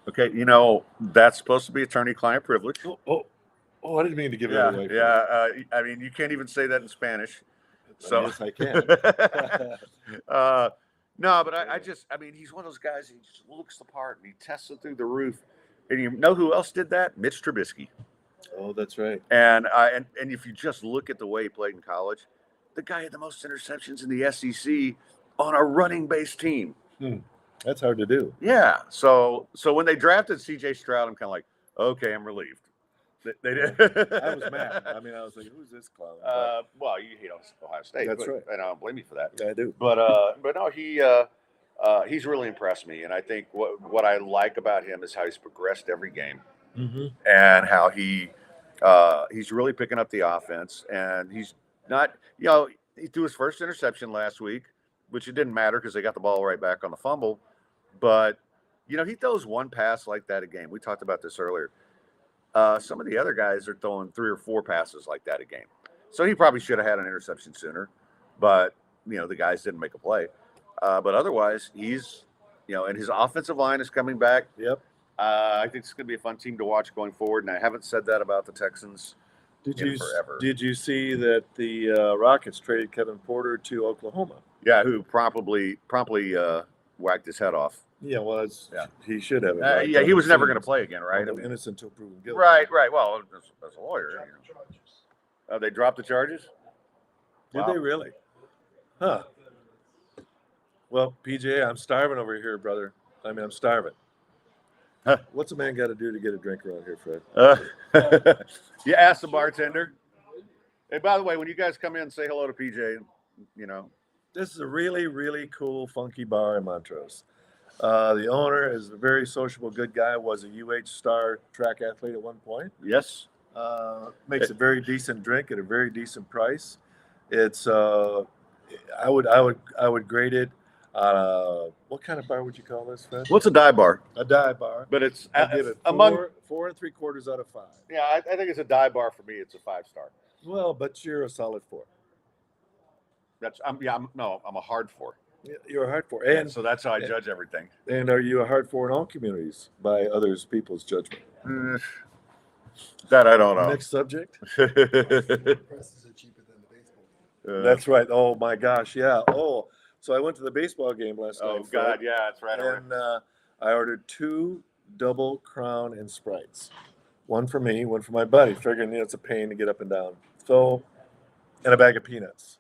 Okay, that's supposed to be attorney-client privilege. Oh, I didn't mean to give that away. Yeah. I mean, you can't even say that in Spanish. So yes, I can. No, but I mean, he's one of those guys. He just looks the part, and he tests it through the roof. And you know who else did that? Mitch Trubisky. Oh, that's right. And if you just look at the way he played in college, the guy had the most interceptions in the SEC on a running-based team. That's hard to do. Yeah. So when they drafted C.J. Stroud, I'm kind of like, okay, I'm relieved. They did. I was mad. I mean, I was like, "Who's this clown?" Well, you hate Ohio State. That's right, and I don't blame you for that. I do. But no, he's really impressed me, and I think what I like about him is how he's progressed every game, and how he He's really picking up the offense, and he's not. He threw his first interception last week, which it didn't matter because they got the ball right back on the fumble. But he throws one pass like that a game. We talked about this earlier. Some of the other guys are throwing 3 or 4 passes like that a game. So he probably should have had an interception sooner, but the guys didn't make a play. But otherwise, he's and his offensive line is coming back. Yep. I think it's going to be a fun team to watch going forward, and I haven't said that about the Texans forever. Did you see that the Rockets traded Kevin Porter to Oklahoma? Yeah, who promptly whacked his head off. Yeah, well, he should have. He was never going to play again, right? Innocent until proven guilty. Right. Well, as a lawyer, they dropped the charges. Did they really? Huh. Well, PJ, I'm starving over here, brother. I'm starving. Huh. What's a man got to do to get a drink around here, Fred? You ask the bartender. Hey, by the way, when you guys come in, say hello to PJ. This is a really, really cool, funky bar in Montrose. The owner is a very sociable, good guy. Was a UH star track athlete at one point. Yes. Makes a very decent drink at a very decent price. It's I would grade it. What kind of bar would you call this, Fred? What's a dive bar? A dive bar. But it's I give it among 4 3/4 out of 5. Yeah, I think it's a dive bar for me. It's a 5-star. Well, but you're a solid 4. I'm a hard 4. You're a hard 4, And so that's how I judge everything. And are you a hard 4 in all communities by people's judgment? That I don't know. Next subject. Prices are cheaper than the baseball. That's right. Oh my gosh, yeah. Oh, so I went to the baseball game last night. Oh God, yeah, that's right. And I ordered 2 double Crown and Sprites. One for me, one for my buddy. Figuring it's a pain to get up and down. So, and a bag of peanuts.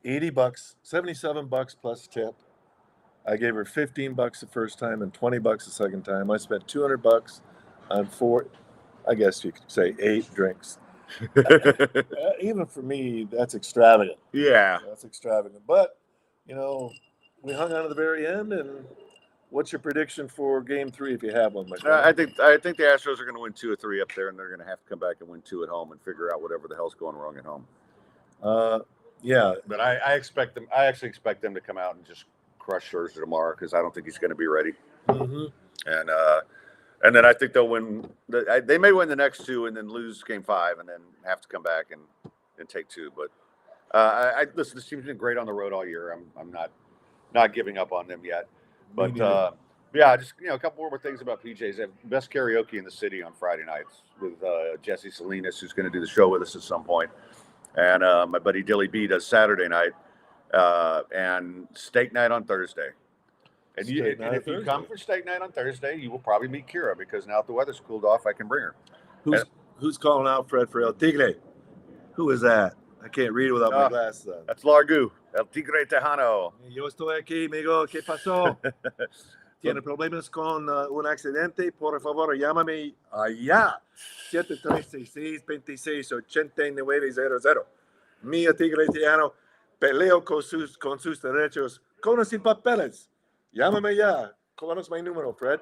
$80, $77 plus tip. I gave her $15 the first time and $20 the second time. I spent $200 on 4, I guess you could say 8 drinks. Even for me, that's extravagant. Yeah, That's extravagant. But, we hung on to the very end. And what's your prediction for Game 3 if you have one, my friend? I think the Astros are going to win 2 or 3 up there, and they're going to have to come back and win 2 at home and figure out whatever the hell's going wrong at home. Yeah, But I expect them. I actually expect them to come out and just crush Scherzer tomorrow because I don't think he's going to be ready. mm-hmm. And then I think they'll win. They may win the next 2 and then lose Game 5 and then have to come back and take 2. But listen. This team's been great on the road all year. I'm not giving up on them yet. But yeah, just a couple more things about PJs. They have best karaoke in the city on Friday nights with Jesse Salinas, who's going to do the show with us at some point. And my buddy Dilly B does Saturday night and steak night on Thursday. And if you come for steak night on Thursday, you will probably meet Kira because now that the weather's cooled off, I can bring her. Who's calling out Fred for El Tigre? Who is that? I can't read it without my glasses on. That's Largu, El Tigre Tejano. Yo estoy aquí, amigo. ¿Qué pasó? ¿Tiene problemas con un accidente? Por favor, llámame allá. 7366-268900. Mía Tigre Tejano. Peleo con sus derechos. Con o sin papeles. Llámame ya. ¿Cómo es mi número, Fred?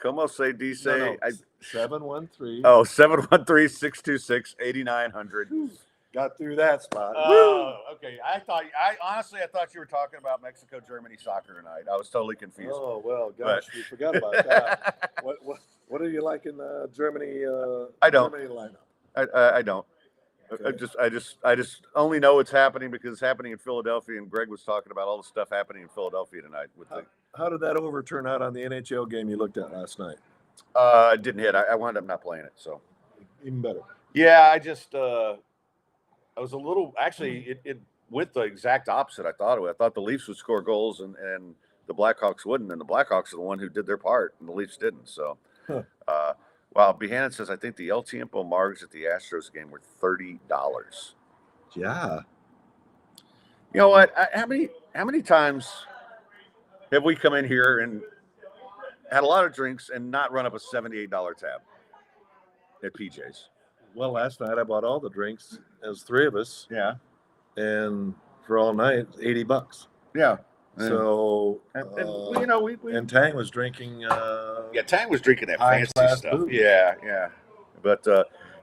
Como se dice? No. 713. Oh, 713-626-8900. Got through that spot. Okay. I honestly thought you were talking about Mexico-Germany soccer tonight. I was totally confused. Oh, well, gosh, we forgot about that. What are you like in Germany? I don't. Germany lineup? I don't. Okay. I just only know it's happening because it's happening in Philadelphia, and Greg was talking about all the stuff happening in Philadelphia tonight. How did that over turn out on the NHL game you looked at last night? It didn't hit. I wound up not playing it, so Even better. yeah. I just I was a little actually. It went the exact opposite. I thought it would. I thought the Leafs would score goals and the Blackhawks wouldn't, and the Blackhawks are the one who did their part, and the Leafs didn't. So. Well, Behannon says, I think the El Tiempo margs at the Astros game were $30. Yeah. You know what? How many times have we come in here and had a lot of drinks and not run up a $78 tab at PJ's? Well, last night I bought all the drinks. As 3 of us. Yeah. And for all night, $80. Yeah. So, and Tang was drinking. Tang was drinking that high fancy class stuff. booze. Yeah. But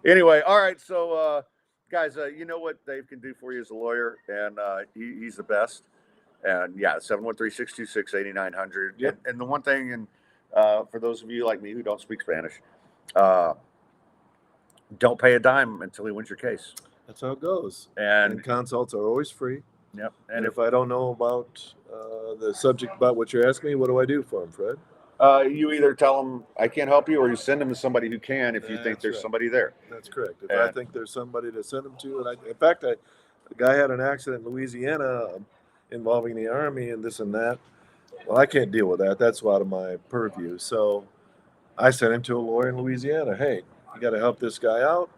Anyway, all right. So, guys, you know what Dave can do for you as a lawyer, and he's the best. And yeah, 713-626-8900. Yep. And the one thing, and for those of you like me who don't speak Spanish, don't pay a dime until he wins your case. That's how it goes. And And consults are always free. yep. And if I don't know about the subject about what you're asking me, what do I do for him, Fred? You either tell them I can't help you, or you send them to somebody who can if you think That's there's right. somebody there. That's correct. If I And- think there's somebody to send him to, and in fact, the guy had an accident in Louisiana involving the Army and this and that. Well, I can't deal with that. That's out of my purview. So I sent him to a lawyer in Louisiana. Hey, you got to help this guy out.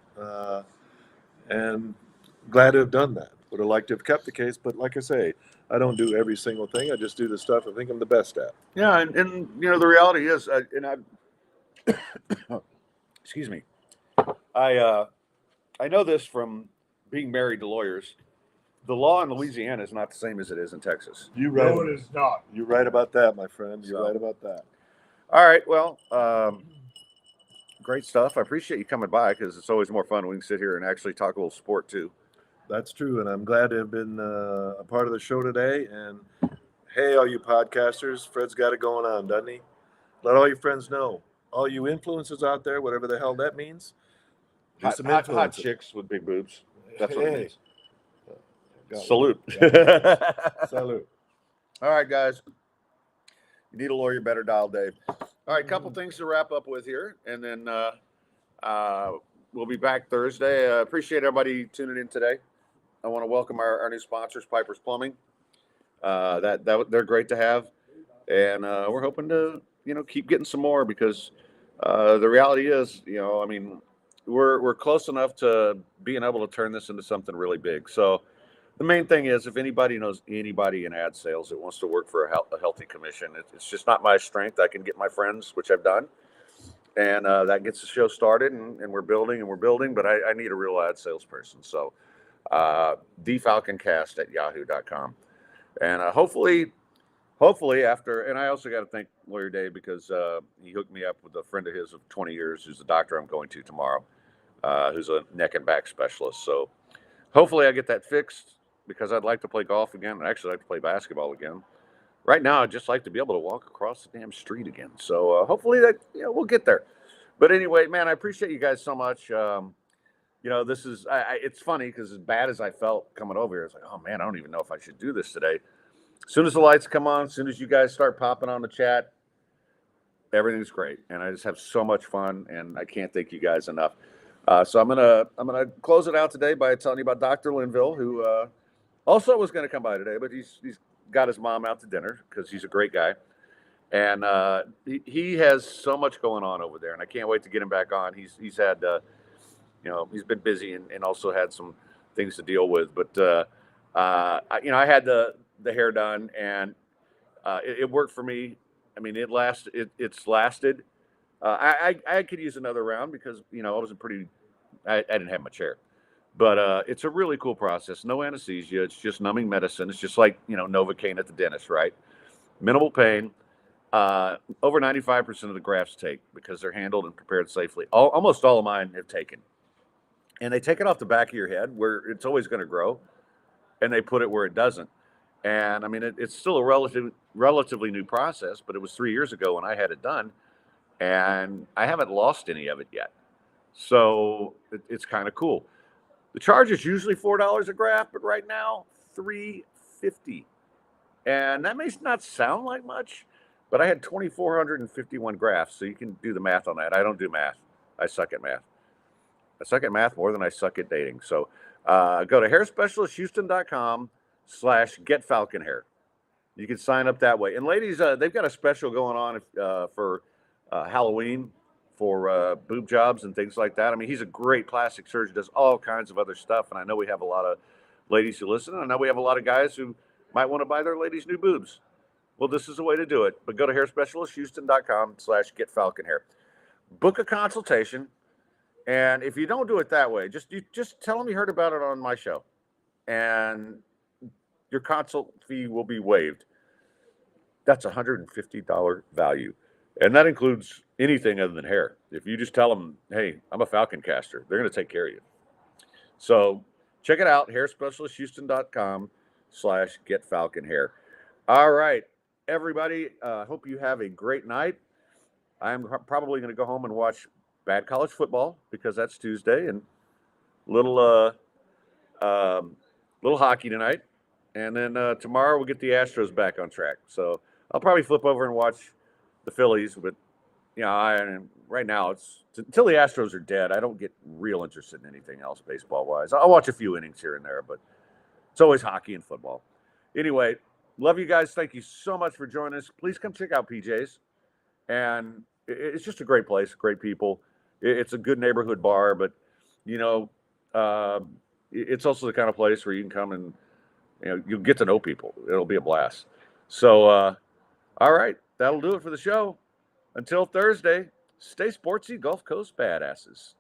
And glad to have done that. Would have liked to have kept the case, but like I say, I don't do every single thing. I just do the stuff I think I'm the best at. Yeah, and you know the reality is, and I, excuse me, I know this from being married to lawyers. The law in Louisiana is not the same as it is in Texas. You No, right. it is not. You're right about that, my friend. You're So- right about that. All right, well, great stuff. I appreciate you coming by because it's always more fun when we can sit here and actually talk a little sport too. That's true, and I'm glad to have been a part of the show today. And hey, all you podcasters, Fred's got it going on, doesn't he? Let all your friends know. All you influencers out there, whatever the hell that means. Do some Hot influencing. chicks with big boobs. That's what it Hey. means. Got it. Salute. Salute. All right, guys. You need a lawyer, better dial Dave. All right, couple things to wrap up with here, and then we'll be back Thursday. Appreciate everybody tuning in today. I want to welcome our new sponsors, Piper's Plumbing. That they're great to have, and we're hoping to keep getting some more because the reality is, I mean, we're close enough to being able to turn this into something really big. So. The main thing is, if anybody knows anybody in ad sales that wants to work for a healthy commission, it's just not my strength. I can get my friends, which I've done, and that gets the show started, and we're building, but I need a real ad salesperson. So thefalconcast@yahoo.com. And hopefully after, and I also got to thank Lawyer Dave because he hooked me up with a friend of his of 20 years who's the doctor I'm going to tomorrow, who's a neck and back specialist. So hopefully I get that fixed, because I'd like to play golf again. I'd actually like to play basketball again. Right now, I'd just like to be able to walk across the damn street again. So hopefully that we'll get there. But anyway, man, I appreciate you guys so much. This is it's funny because as bad as I felt coming over here, it's like, oh man, I don't even know if I should do this today. As soon as the lights come on, as soon as you guys start popping on the chat, everything's great, and I just have so much fun, and I can't thank you guys enough. So I'm gonna close it out today by telling you about Dr. Linville, who also was going to come by today, but he's got his mom out to dinner because he's a great guy, and he has so much going on over there, and I can't wait to get him back on. He's had he's been busy and also had some things to deal with, but I had the hair done, and it worked for me. I mean, it's lasted. I could use another round because I wasn't I didn't have much hair. But it's a really cool process. No anesthesia. It's just numbing medicine. It's just like, Novocaine at the dentist, right? Minimal pain. Over 95% of the grafts take because they're handled and prepared safely. Almost all of mine have taken. And they take it off the back of your head where it's always going to grow. And they put it where it doesn't. And, I mean, it's still a relatively new process, but it was 3 years ago when I had it done. And I haven't lost any of it yet. So it's kind of cool. The charge is usually $4 a graft, but right now $3.50, and that may not sound like much, but I had 2,451 grafts, so you can do the math on that. I don't do math. I suck at math. I suck at math more than I suck at dating. So go to hairspecialisthouston.com/getfalconhair. You can sign up that way. And ladies, they've got a special going on for Halloween. For boob jobs and things like that. I mean, he's a great plastic surgeon, does all kinds of other stuff. And I know we have a lot of ladies who listen. And I know we have a lot of guys who might want to buy their ladies new boobs. Well, this is a way to do it. But go to hairspecialisthouston.com/getfalconhair. Book a consultation. And if you don't do it that way, just tell them you heard about it on my show. And your consult fee will be waived. That's $150 value. And that includes anything other than hair. If you just tell them, hey, I'm a Falconcaster, they're going to take care of you. So check it out, hairspecialisthouston.com/getfalconhair. All right, everybody, hope you have a great night. I'm probably going to go home and watch bad college football because that's Tuesday, and little hockey tonight. And then tomorrow we'll get the Astros back on track. So I'll probably flip over and watch the Phillies, but right now it's until the Astros are dead. I don't get real interested in anything else baseball wise. I'll watch a few innings here and there, but it's always hockey and football. Anyway, love you guys. Thank you so much for joining us. Please come check out PJ's, and it's just a great place, great people. It's a good neighborhood bar, but it's also the kind of place where you can come and you'll get to know people. It'll be a blast. So, all right, that'll do it for the show. Until Thursday, stay sportsy, Gulf Coast badasses.